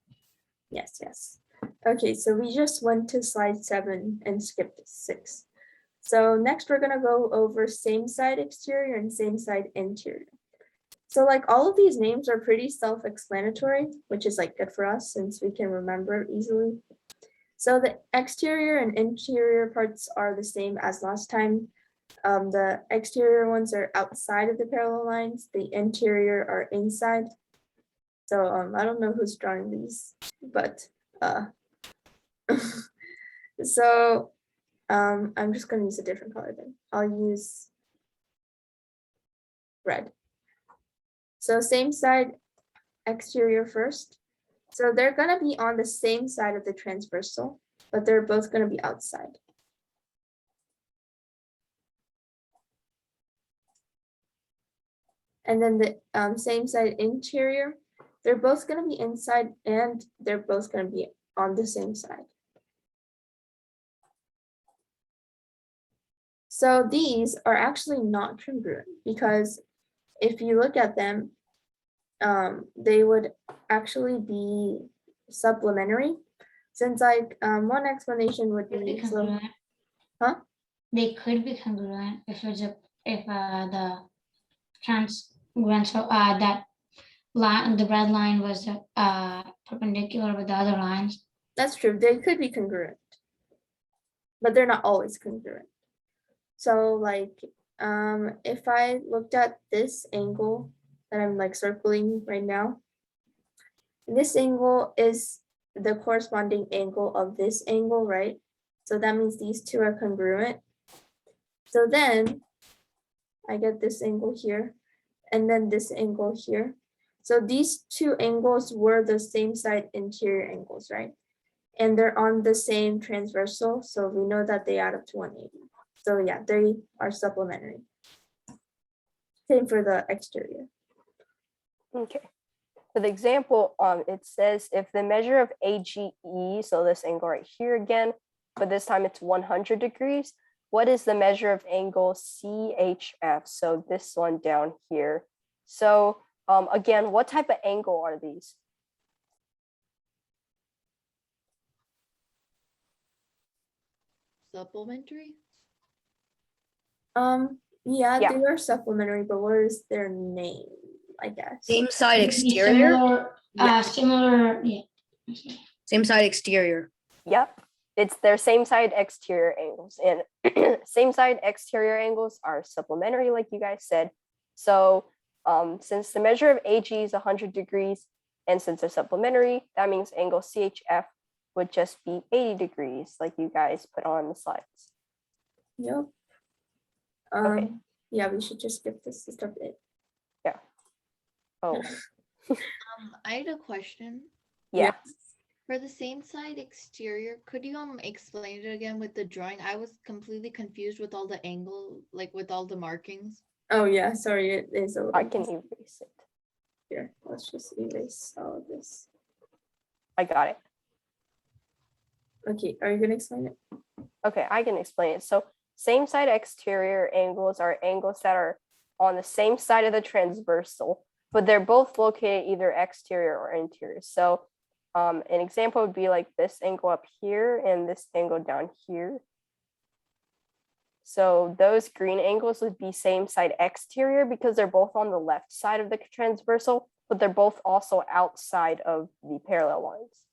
Yes, yes. Okay, so we just went to slide 7 and skipped 6. So next we're gonna go over same side exterior and same side interior. So like all of these names are pretty self-explanatory, which is like good for us since we can remember easily. So the exterior and interior parts are the same as last time. The exterior ones are outside of the parallel lines. The interior are inside. So I don't know who's drawing these, but so I'm just gonna use a different color then. I'll use red. So same side exterior first. So they're gonna be on the same side of the transversal. but they're both going to be outside. And then the same side interior, they're both going to be inside and they're both going to be on the same side. So these are actually not congruent because if you look at them, they would actually be supplementary. Since like one explanation would Could be be, so, congruent. huh? They could be congruent if it's a, if the transgressor, that line, the red line was perpendicular with the other lines. That's true. They could be congruent, but they're not always congruent. So like, if I looked at this angle that I'm like circling right now, this angle is the corresponding angle of this angle, right? So that means these two are congruent. So then I get this angle here and then this angle here. So these two angles were the same side interior angles, right? And they're on the same transversal. So we know that they add up to 180. So yeah, they are supplementary. Same for the exterior. Okay. For the example, it says if the measure of AGE, so this angle right here again, but this time it's 100 degrees, what is the measure of angle CHF? So this one down here. So again, what type of angle are these? Supplementary? Yeah, Yeah. they are supplementary, but what is their name, I guess? Same side Would be exterior. Similar, Yeah. similar, yeah. Same side exterior. Yep. It's their same side exterior angles, and same side exterior angles are supplementary, like you guys said. So since the measure of AG is 100 degrees, and since they're supplementary, that means angle CHF would just be 80 degrees, like you guys put on the slides. Yep. Okay. Yeah, we should just skip this to start it. Oh, I had a question. yeah. For the same side exterior, could you explain it again with the drawing? I was completely confused with all the angle, like with all the markings. Oh yeah, sorry, it is a little. I can erase it. Here, let's just erase all of this. I got it. Okay, are you gonna explain it? Okay, I can explain it. So same side exterior angles are angles that are on the same side of the transversal, but they're both located either exterior or interior. So an example would be like this angle up here and this angle down here. So those green angles would be same side exterior because they're both on the left side of the transversal, but they're both also outside of the parallel lines.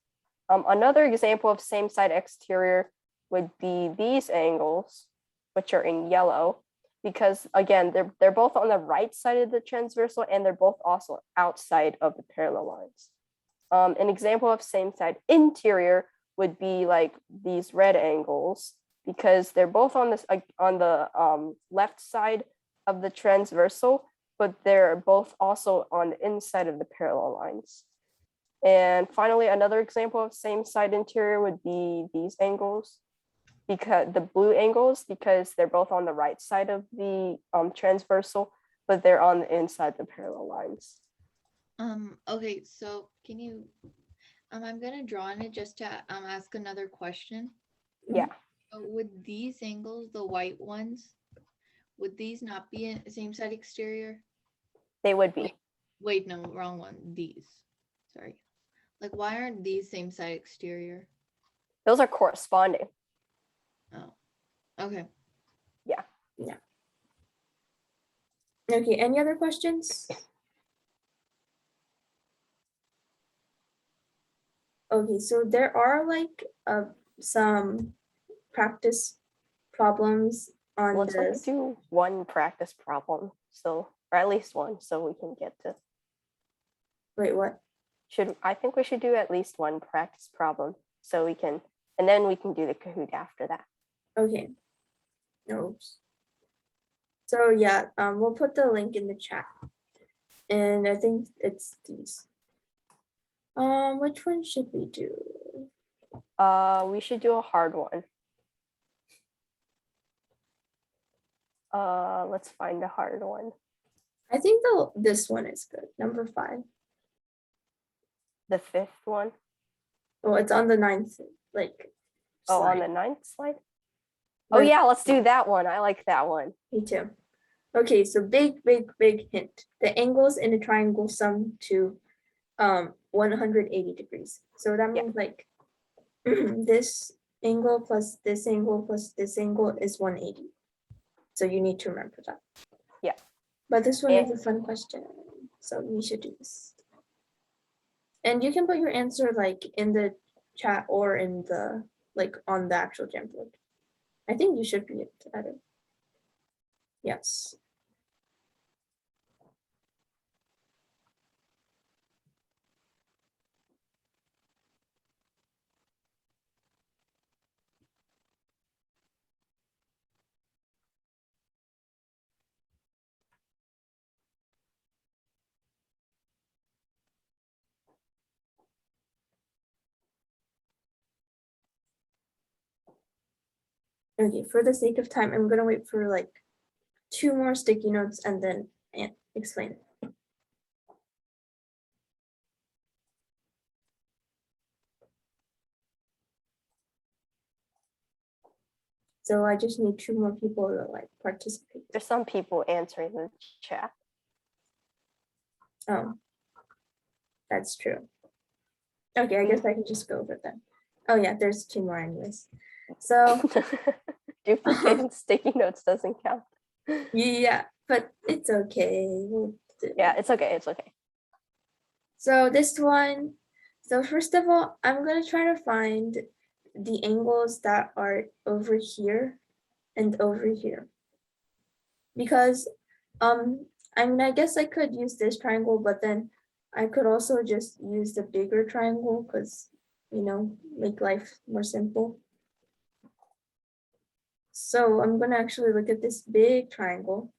Another example of same side exterior would be these angles, which are in yellow, because again, they're both on the right side of the transversal and they're both also outside of the parallel lines. An example of same side interior would be like these red angles, because they're both on this on the left side of the transversal, but they're both also on the inside of the parallel lines. And finally, another example of same side interior would be these angles, because the blue angles, because they're both on the right side of the transversal, but they're on the inside the parallel lines. Okay, so can you, I'm gonna draw on it just to ask another question. Yeah. So would these angles, the white ones, would these not be in same side exterior? They would be. Wait, no, wrong one. These. Sorry. Like, why aren't these same side exterior? Those are corresponding. Oh, okay. Yeah. Okay, any other questions? Okay, so there are like some practice problems on Let's like this. do one practice problem, so, or at least one, so we can get to. Wait, what? I think we should do at least one practice problem, so we can, and then we can do the Kahoot after that. Okay. Oops. So yeah, we'll put the link in the chat. And I think it's these. Which one should we do? We should do a hard one. Let's find a hard one. I think though this one is good. Number 5. The 5th one. Oh, it's on the 9th, like. Oh, on slide. the 9th slide. Oh But- yeah, let's do that one. I like that one. Me too. Okay, so big hint. The angles in a triangle sum to 180 degrees. So that Yeah. means like this angle plus this angle plus this angle is 180. So you need to remember that. Yeah. But this one And- is a fun question. So we should do this. And you can put your answer like in the chat or in the like on the actual Jamboard. I think you should be able to edit. Yes. Okay, for the sake of time, I'm gonna wait for like 2 more sticky notes and then explain it. So I just need 2 more people to like participate. There's some people answering the chat. Oh, that's true. Okay, I guess I can just go over them. Oh yeah, there's 2 more anyways. So Duplicating sticky notes doesn't count. yeah, but it's okay. We'll do Yeah, it. it's okay. It's okay. So this one, so first of all, I'm gonna try to find the angles that are over here and over here. Because I mean, I guess I could use this triangle, but then I could also just use the bigger triangle because, you know, make life more simple. So I'm gonna actually look at this big triangle.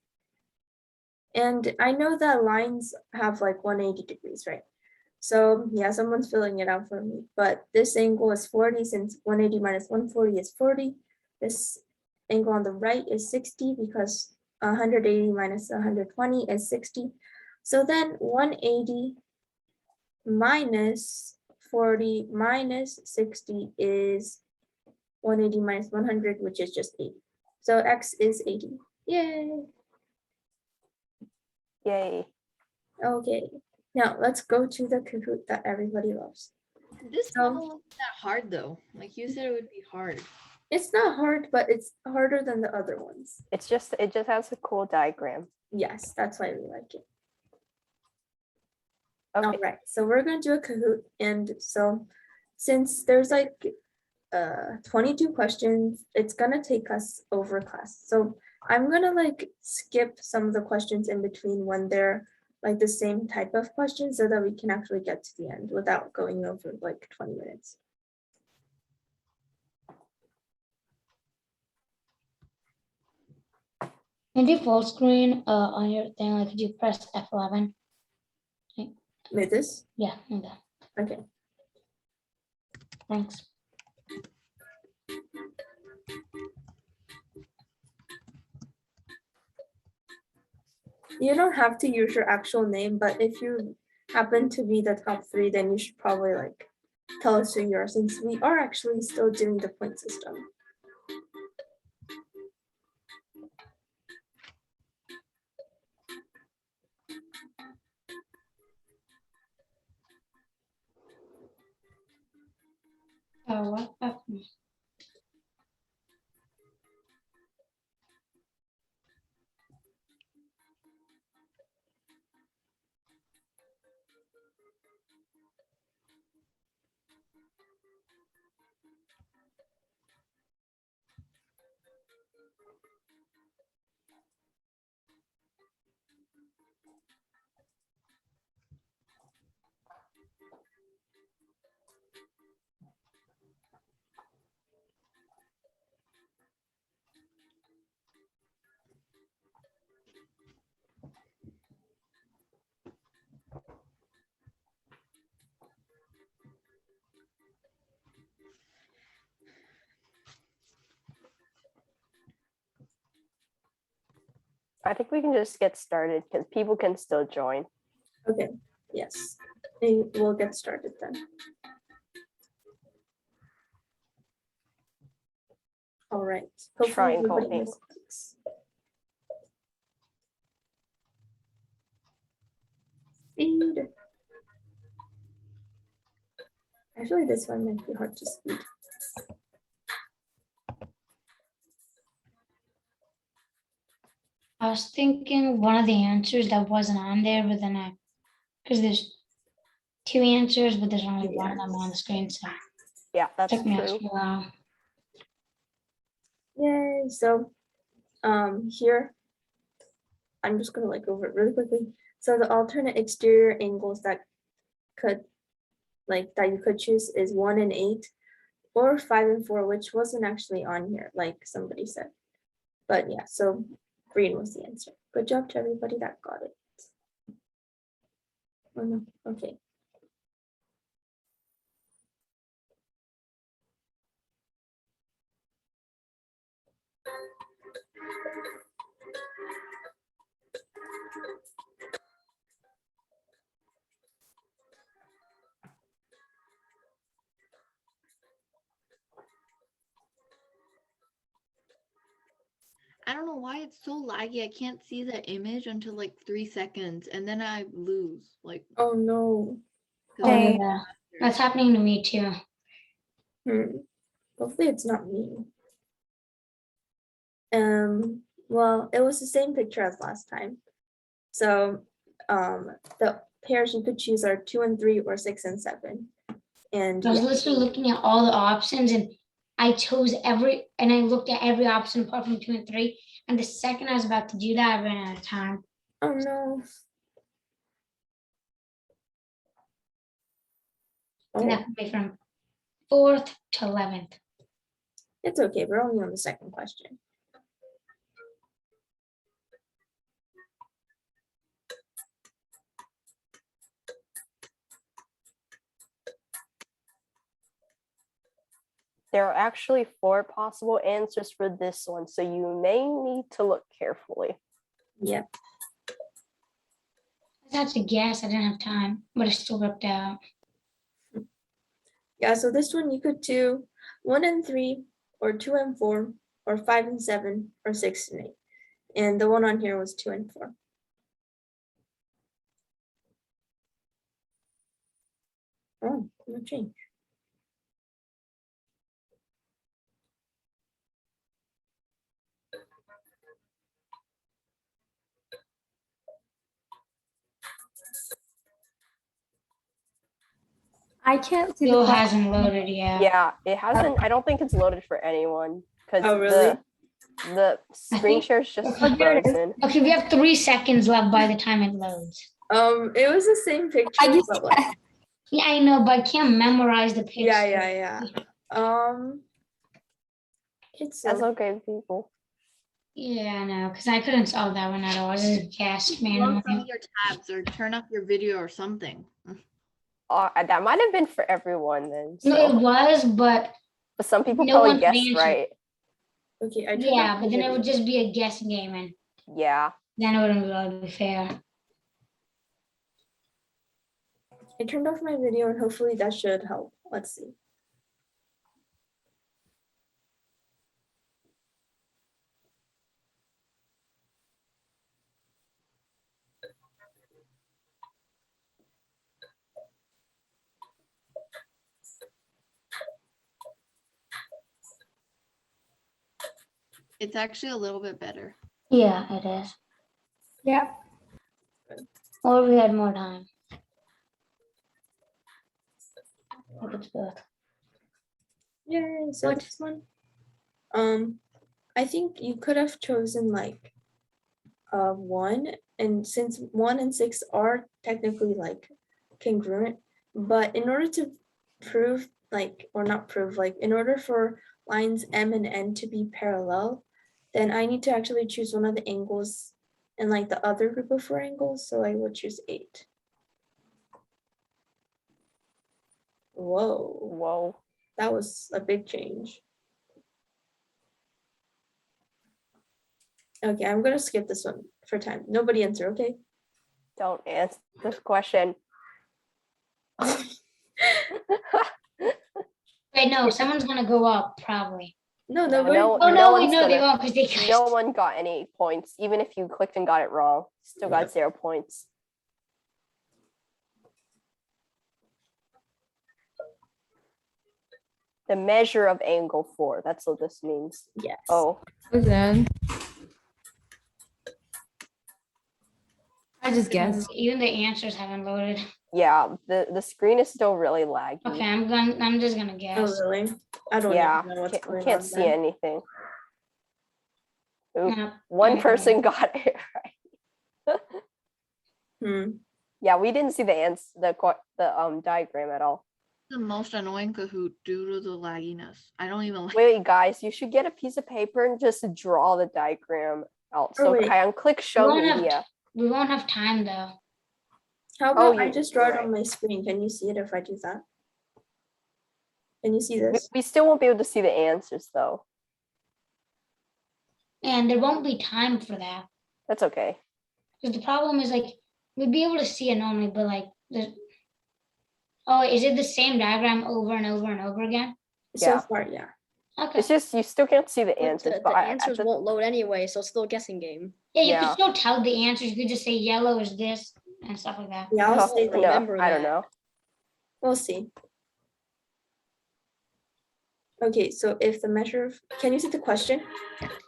And I know that lines have like 180 degrees, right? So yeah, someone's filling it out for me, but this angle is 40 since 180 minus 140 is 40. This angle on the right is 60 because 180 minus 120 is 60. So then 180 minus 40 minus 60 is 180 minus 100, which is just 80. So x is 80. Yay. Yay. Okay. Now let's go to the Kahoot that everybody loves. This So- level isn't that hard though. Like you said, it would be hard. It's not hard, but it's harder than the other ones. It just has a cool diagram. Yes, that's why we like it. Okay. All right, so we're gonna do a Kahoot, and so since there's like 22 questions, it's gonna take us over class. So I'm gonna like skip some of the questions in between when they're like the same type of questions so that we can actually get to the end without going over like 20 minutes. Can you full screen on your thing? Like, could you press F11? With this? Yeah, okay. Okay. Thanks. You don't have to use your actual name, but if you happen to be the top 3, then you should probably like tell us who you are, since we are actually still doing the point system. What happened? I think we can just get started because people can still join. Okay, yes. We'll get started then. All right. Hopefully Triangle everybody angle. mistakes. Speed. Actually, this one might be hard to speed. I was thinking one of the answers that wasn't on there, but then because there's two answers, but there's only one of them on the screen, so it Yeah, that's took me true. extra while. Yay. So here, I'm just gonna like go over it really quickly. So the alternate exterior angles that you could choose is 1 and 8 or 5 and 4, which wasn't actually on here, like somebody said. But yeah, so green was the answer. Good job to everybody that got it. Oh no, okay. I don't know why it's so laggy. I can't see the image until like 3 seconds and then I lose. Like, Oh no. 'cause Oh I'm yeah, that's happening to me too. Hopefully it's not me. Well, it was the same picture as last time. So the pairs you could choose are 2 and 3 or 6 and 7. And I was yeah, literally looking at all the options and I chose and I looked at every option apart from 2 and 3. And the second I was about to do that, I ran out of time. oh no. And Oh, that put me from 4th to 11th. it's okay. We're only on the second question. There are actually 4 possible answers for this one, so you may need to look carefully. Yep. I had to guess, I didn't have time, but it still worked out. Yeah, so this one you could do 1 and 3 or 2 and 4 or 5 and 7 or 6 and 8. And the one on here was 2 and 4. Oh, no change. I can't see the Still question. hasn't loaded yet. Yeah, it hasn't. I don't think it's loaded for anyone because Oh, really? the screen think- share is just Oh, there it is. frozen. Okay, we have 3 seconds left by the time it loads. It was the same picture, I just but like, Yeah, I know, but I can't memorize the picture. yeah. It's That's okay, people. Yeah, I know, because I couldn't solve that one at all. I just guessed close randomly. some of your tabs or turn off your video or something. That might have been for everyone then. No, it So. was, but But some people no probably one could guessed answer. right. okay. I turned yeah, off but the then it would video. just be a guessing game, and Yeah. then it wouldn't really be fair. I turned off my video and hopefully that should help. Let's see. It's actually a little bit better. Yeah, it is. Yeah. Or we had more time. I think it's both. Yay, so What? this one. I think you could have chosen like 1, and since 1 and 6 are technically like congruent, but in order to prove or not prove, like in order for lines M and N to be parallel, then I need to actually choose one of the angles in like the other group of 4 angles, so I would choose 8. Whoa, Whoa. that was a big change. Okay, I'm gonna skip this one for time. Nobody answer, okay? Don't answer this question. Wait, no, someone's gonna go up probably. No, No, nobody. no, Oh no no, wait, one's no, they gonna- won't because they No one got any points. Even if you clicked and got it wrong, still got 0 points. The measure of angle 4. That's what this means. Yes. Oh, Then I just guessed. Even the answers haven't loaded. yeah. The screen is still really laggy. Okay, I'm just gonna Oh, guess. really? I don't Yeah, even know what's going can't on see then. anything. Oop, No, one okay. person got it right. Hmm. Yeah, we didn't see the diagram at all. The most annoying Kahoot due to the lagginess. I don't even like. Wait, guys, you should get a piece of paper and just draw the diagram out. So wait. Kion, click show won't have media. We won't have time though. How Oh, about I you- just draw you're it on my screen? Can you see it if I do that? Can you see this? We still won't be able to see the answers though. And there won't be time for that. That's okay. Because the problem is like we'd be able to see it normally, but like oh, is it the same diagram over and over and over again? So Yeah. far, yeah. Okay. It's just you still can't see the But answers. the But answers won't load anyway, so it's still a guessing game. Yeah, you yeah. could still tell the answers. You could just say yellow is this and stuff like that. Yeah, I'll No. say that. no, remember I don't that. know. We'll see. Okay, so if the measure of, can you see the question?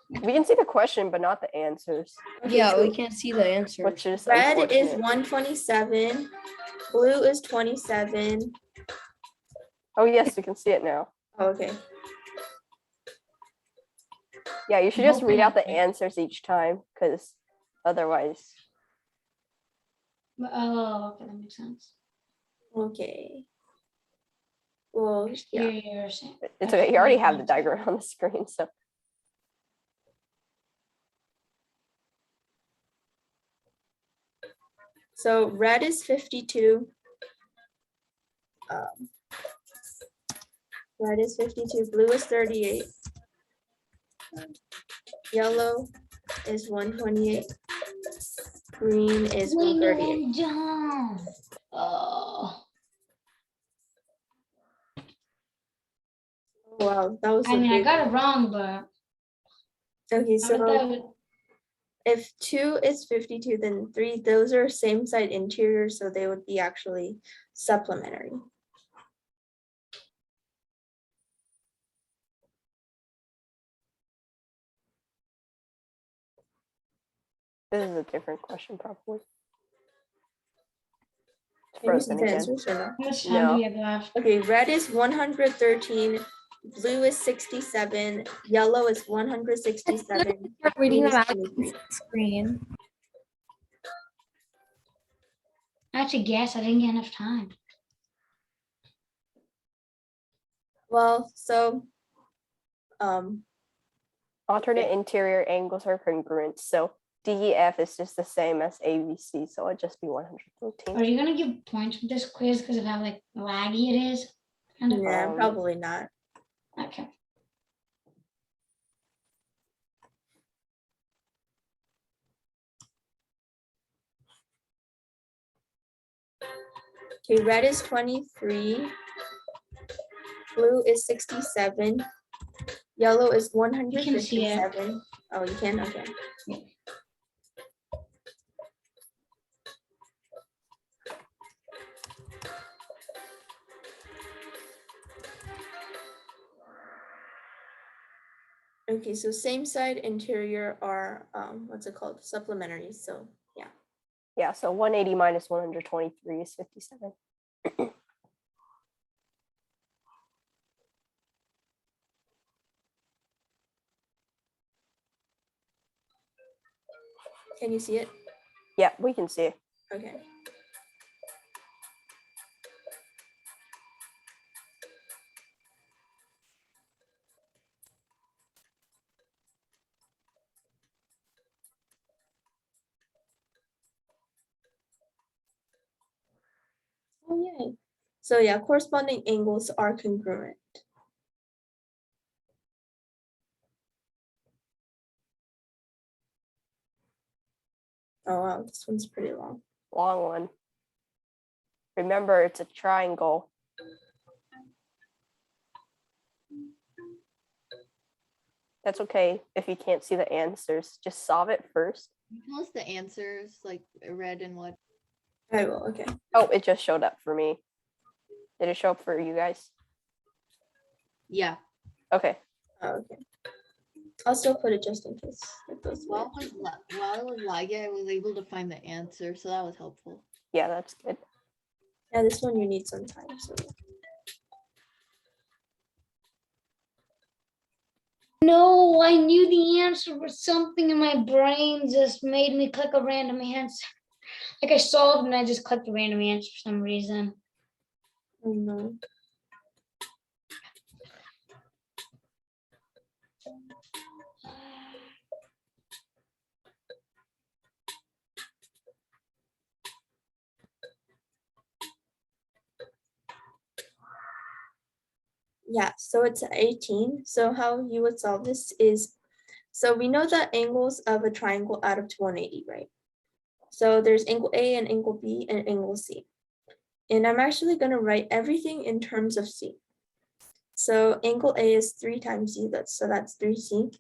We can see the question, but not the answers, Okay, Yeah, so we can't see the answer. which is red is unfortunate. 127, blue is 27. Oh yes, we can see it now. Oh, okay. Yeah, you should I'm just read out the hoping- answers each time, because otherwise, Oh, okay, that makes sense. Okay. Well, yeah. Exterior. it's okay. You already have the diagram on the screen, so So red is 52. Red is 52, blue is 38. Yellow is 128. Green is Wait, no, 138. I'm dumb. Oh, Wow, that was I a mean, I big got it one. wrong, but Okay, I thought so if 2 is 52, then 3, those are same side interior, so they would be actually supplementary. this is a different question probably. It's Can you see frozen the again. answers or no? how much time No. do we have left? Okay, red is 113, blue is 67, yellow is 167. Start reading green them is out 23. on the screen. I had to guess. I didn't get enough time. Well, so Alternate interior angles are congruent, so DEF is just the same as ABC, so it'd just be 113. Are you gonna give points for this quiz because of how like laggy it is? Kind of. yeah, Um, probably not. Okay. Okay, red is 23, blue is 67, yellow is see it. 157. Oh, you can? Okay. Okay, so same side interior are what's it called? Supplementary. So yeah. Yeah, so 180 minus 123 is 57. Can you see it? Yeah, we can see it. Okay. Oh, yay. So yeah, corresponding angles are congruent. Oh wow, this one's pretty long. Long one. Remember, it's a triangle. That's okay if you can't see the answers. Just solve it first. Tell us the answers, like red and what. I will, okay. Oh, it just showed up for me. Did it show up for you guys? Yeah. Okay. Oh, okay. I'll still put it just in case it goes While weird. it was lagging, I was able to find the answer, so that was helpful. Yeah, that's good. Yeah, this one you need some time. So No, I knew the answer, but something in my brain just made me click a random answer. Like I solved and I just clicked a random answer for some reason. oh no. Yeah, so it's 18. So how you would solve this is, so we know that angles of a triangle add up to 180, right? So there's angle A and angle B and angle C. And I'm actually going to write everything in terms of C. So angle A is 3 times C, so that's 3C.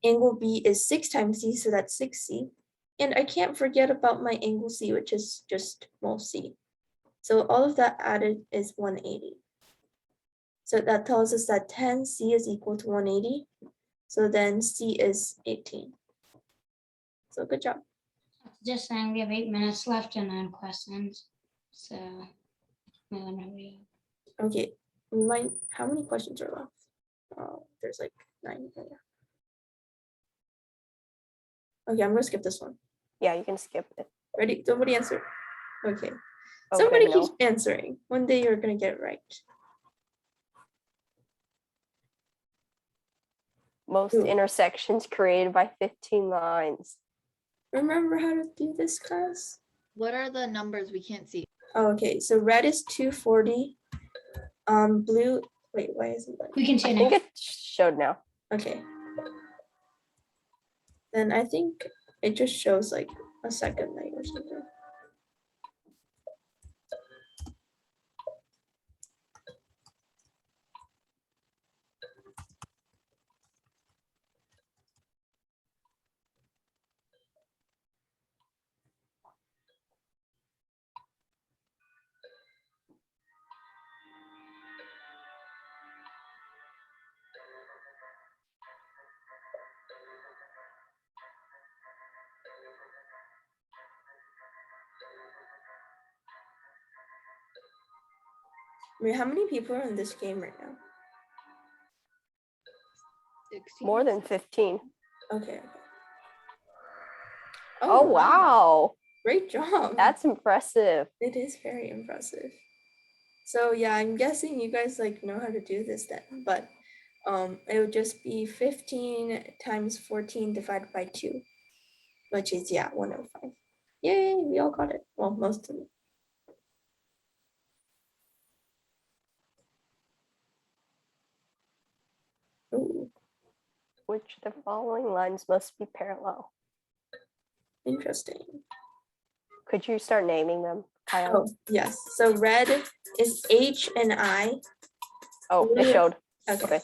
Angle B is 6 times C, so that's 6C. And I can't forget about my angle C, which is just most C. So all of that added is 180. So that tells us that 10C is equal to 180. So then C is 18. So good job. Just saying, we have 8 minutes left and 9 questions. So, I'm gonna hurry up. Okay, how many questions are left? Oh, there's like 9. Okay, I'm gonna skip this one. Yeah, you can skip it. Ready? Somebody answer. Okay. Okay, Somebody no. keeps answering. One day you're gonna get it right. Most Ooh. intersections created by 15 lines. Remember how to do this, class? What are the numbers we can't see? Oh, okay, so red is 240. Blue. Wait, why isn't that? We can I say think now. it showed now. Okay. Then I think it just shows like a second light or something. Wait, how many people are in this game right now? 16? More than 15. Okay. Oh, wow. Great job. That's impressive. It is very impressive. So yeah, I'm guessing you guys like know how to do this then, but it would just be 15 times 14 divided by 2, which is 105. Yay, we all got it. Well, most of them. Ooh, Which the following lines must be parallel. interesting. Could you start naming them, Kyle? Oh, yes. So red is H and I. Oh, it blue- showed. Okay. Okay.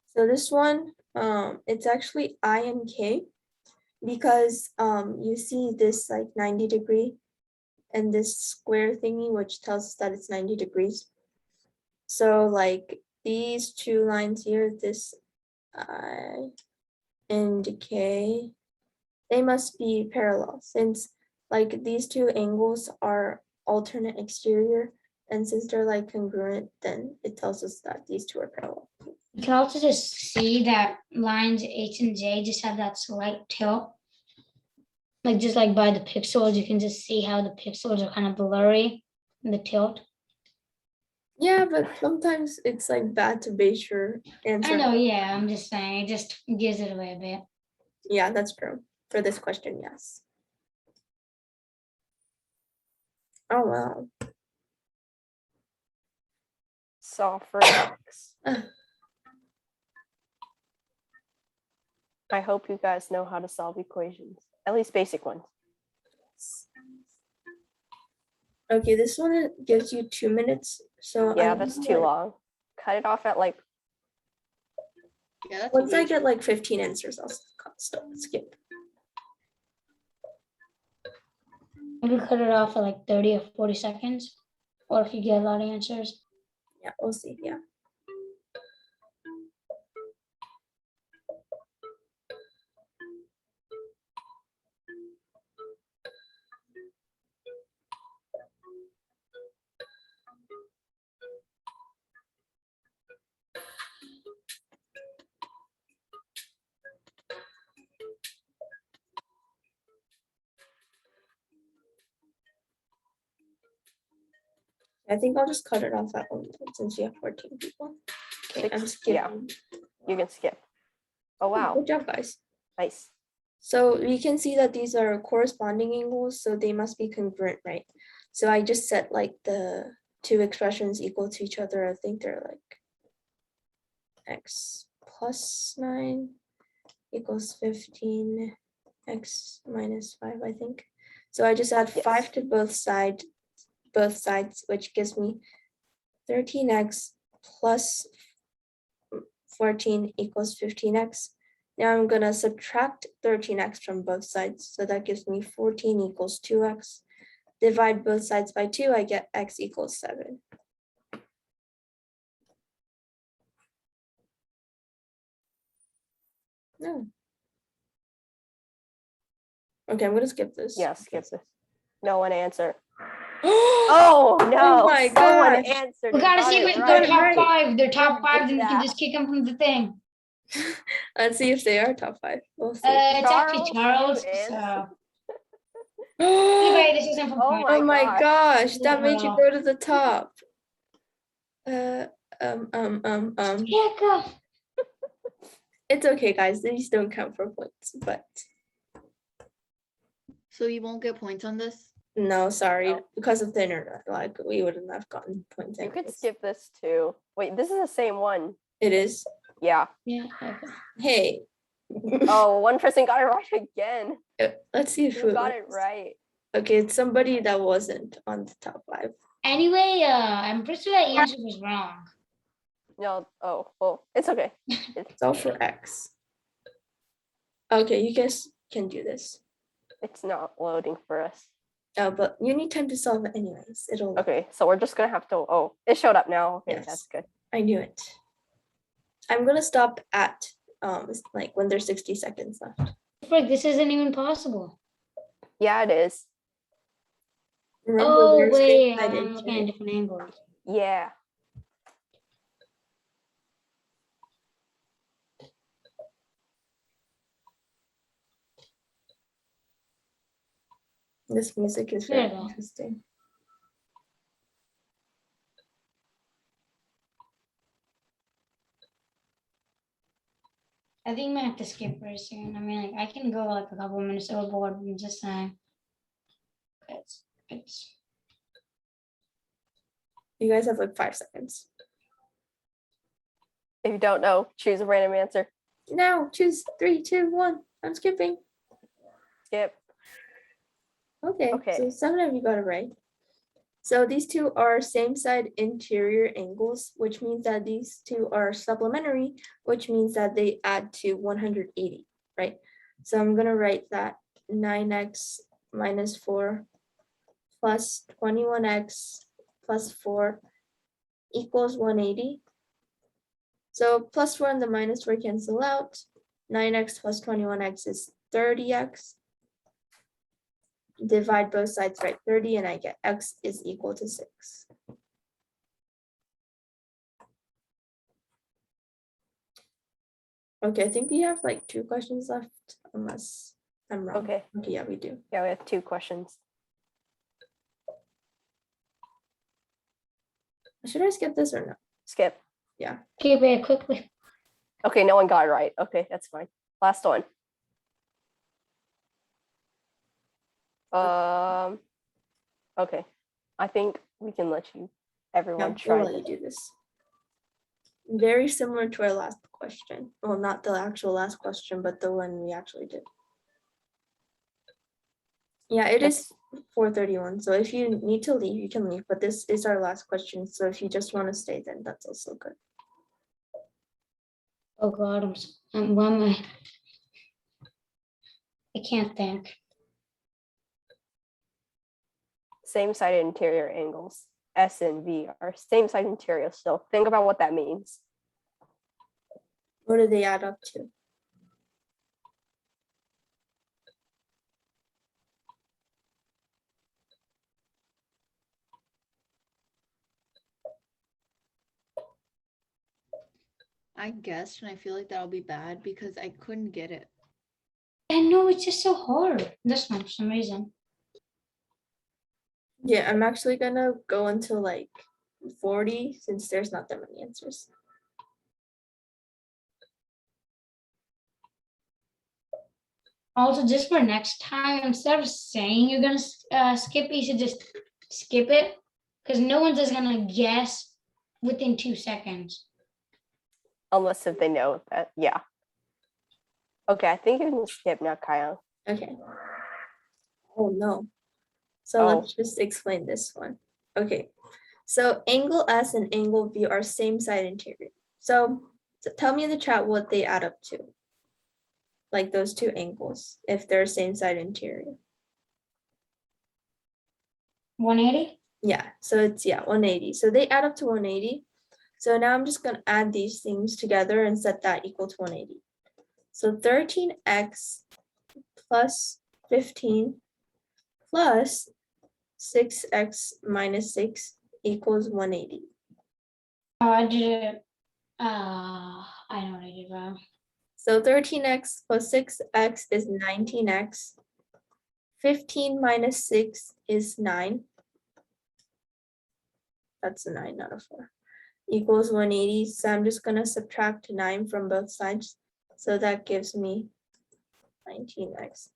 So this one, it's actually I and K, because you see this like 90 degree and this square thingy, which tells us that it's 90 degrees. So like these 2 lines here, this I and K, they must be parallel, since like these 2 angles are alternate exterior, and since they're like congruent, then it tells us that these 2 are parallel. You can also just see that lines H and J just have that slight tilt. Like just like by the pixels, you can just see how the pixels are kind of blurry in the tilt. Yeah, but sometimes it's like bad to base your answer. I know, yeah, I'm just saying, it just gives it away a bit. Yeah, that's true. For this question, yes. Oh wow. Solve for x. Uh. I hope you guys know how to solve equations, at least basic ones. Okay, this one gives you 2 minutes. So Yeah, I'm that's gonna, too like, long. Cut it off at like, Yeah, that's Once I easy. get like 15 answers, I'll skip. Maybe cut it off at like 30 or 40 seconds. Or if you get a lot of answers. Yeah, we'll see. Yeah. I think I'll just cut it off at 1 since you have 14 people. Okay, I'm skipping. yeah, you can skip. Oh, wow, Good job, guys. nice. So we can see that these are corresponding angles, so they must be congruent, right? So I just set like the two expressions equal to each other. I think they're like x plus 9 equals 15, x minus 5, I think. So I just add 5 Yes. to both sides, which gives me 13x plus 14 equals 15x. Now I'm gonna subtract 13x from both sides. So that gives me 14 equals 2x. Divide both sides by 2, I get x equals 7. No. Okay, I'm gonna skip this. Yeah, skip this. No one answer. Oh no! my Someone gosh. answered. We and gotta got see it if got they're it top right. 5. They're top Who 5, did then we can that? just kick them from the thing. Let's see if they are top 5. We'll see. It's actually Charles, Charles. you answered. So anyway, this isn't from Oh Oh my gosh. gosh, that made you Wow. go to the top. Yeah, go. It's okay, guys. These don't count for points, but So you won't get points on this? no, sorry, No. because of the internet, like we wouldn't have gotten points. You could anyways. skip this too. Wait, this is the same one. It is. Yeah. Yeah, okay. Hey. Oh, one person got it right again. Let's see Who who got it was. right? Okay, it's somebody that wasn't on the top 5. Anyway, I'm pretty sure that answer was wrong. No. Oh, well, it's okay. It's all for X. Okay, you guys can do this. It's not loading for us. But you need time to solve it anyways. It'll. Okay, so we're just gonna have to. Oh, it showed up now. Okay, Yes. that's good. I knew it. I'm gonna stop at like when there's 60 seconds left. Frick, this isn't even possible. Yeah, it is. Remember, Oh, we're wait, straight side I'm looking at into different angles. Yeah. this music is There very you go. interesting. I think I might have to skip very soon. I mean, like, I can go like a couple minutes overboard. I'm just saying. It's You guys have like 5 seconds. If you don't know, choose a random answer. Now choose 3, 2, 1. I'm skipping. Skip. Okay. Okay. So 7 of you got it right. So these two are same side interior angles, which means that these two are supplementary, which means that they add to 180, right? So I'm gonna write that 9x minus 4 plus 21x plus 4 equals 180. So plus 4 and the minus 4 cancel out. 9x plus 21x is 30x. Divide both sides, right? 30, and I get x is equal to 6. Okay, I think we have like 2 questions left, unless I'm wrong. Okay. Okay, yeah, we do. Yeah, we have 2 questions. Should I skip this or no? Skip. Skip it quickly. Okay, no one got it right. Okay, that's fine. Last one. Okay. I think we can let you, everyone, Yeah, try we'll let you do this. Very similar to our last question. Well, not the actual last question, but the one we actually did. Yeah, it is 4:31. So if you need to leave, you can leave. But this is our last question. So if you just want to stay, then that's also good. Oh God, why am I can't think. Same side interior angles, S and V are same side interior. So think about what that means. What do they add up to? I guessed, and I feel like that'll be bad because I couldn't get it. I know it's just so hard. This one for some reason. Yeah, I'm actually gonna go until like 40 since there's not that many answers. Also, just for next time, instead of saying you're gonna skip it, you should just skip it, because no one's just gonna guess within 2 seconds. Unless if they know that, yeah. Okay, I think you can skip now, Kyle. Okay. Oh no. So let's just explain this one. Okay. So angle S and angle V are same side interior. So tell me in the chat what they add up to. Like those two angles, if they're same side interior. 180? Yeah, so it's 180. So they add up to 180. So now I'm just gonna add these things together and set that equal to 180. So 13x plus 15 plus 6x minus 6 equals 180. I did it. I know what I did wrong. So 13x plus 6x is 19x. 15 minus 6 is 9. That's a 9, not a 4. Equals 180. So I'm just going to subtract 9 from both sides. So that gives me 19x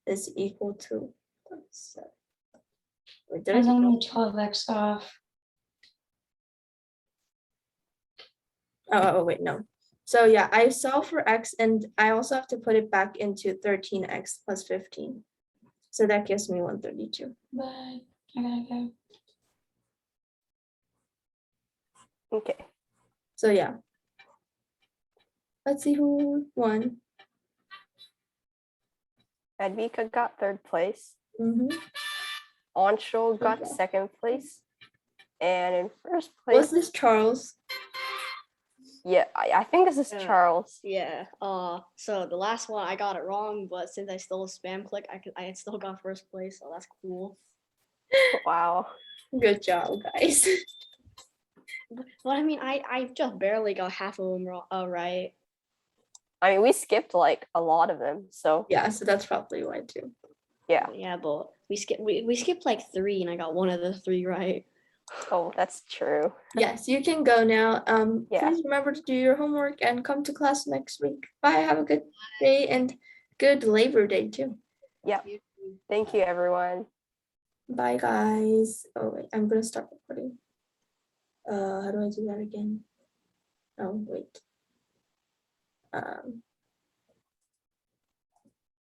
is equal to 7. Wait, did I I was do only 12x off. Oh, wait, no. So yeah, I solve for x and I also have to put it back into 13x plus 15. So that gives me 132. But I gotta go. Okay. So yeah. Let's see who won. Advika got 3rd place. Mhm. Anshul got Okay. 2nd place. And in 1st Was place, this Charles? yeah, I think this is Yeah. Charles. Yeah. So the last one I got it wrong, but since I stole a spam click, I still got 1st place, so that's cool. Wow. Good job, guys. But I mean, I just barely got half of them right. I mean, we skipped like a lot of them. So Yeah, so that's probably why too. yeah. Yeah, but we skipped like 3, and I got one of the 3 right. Oh, that's true. Yes, you can go now. Yeah. Please remember to do your homework and come to class next week. Bye. Have a good day and good Labor Day too. Yep. Thank you, everyone. Bye, guys. Oh wait, I'm gonna stop recording. How do I do that again? Oh wait.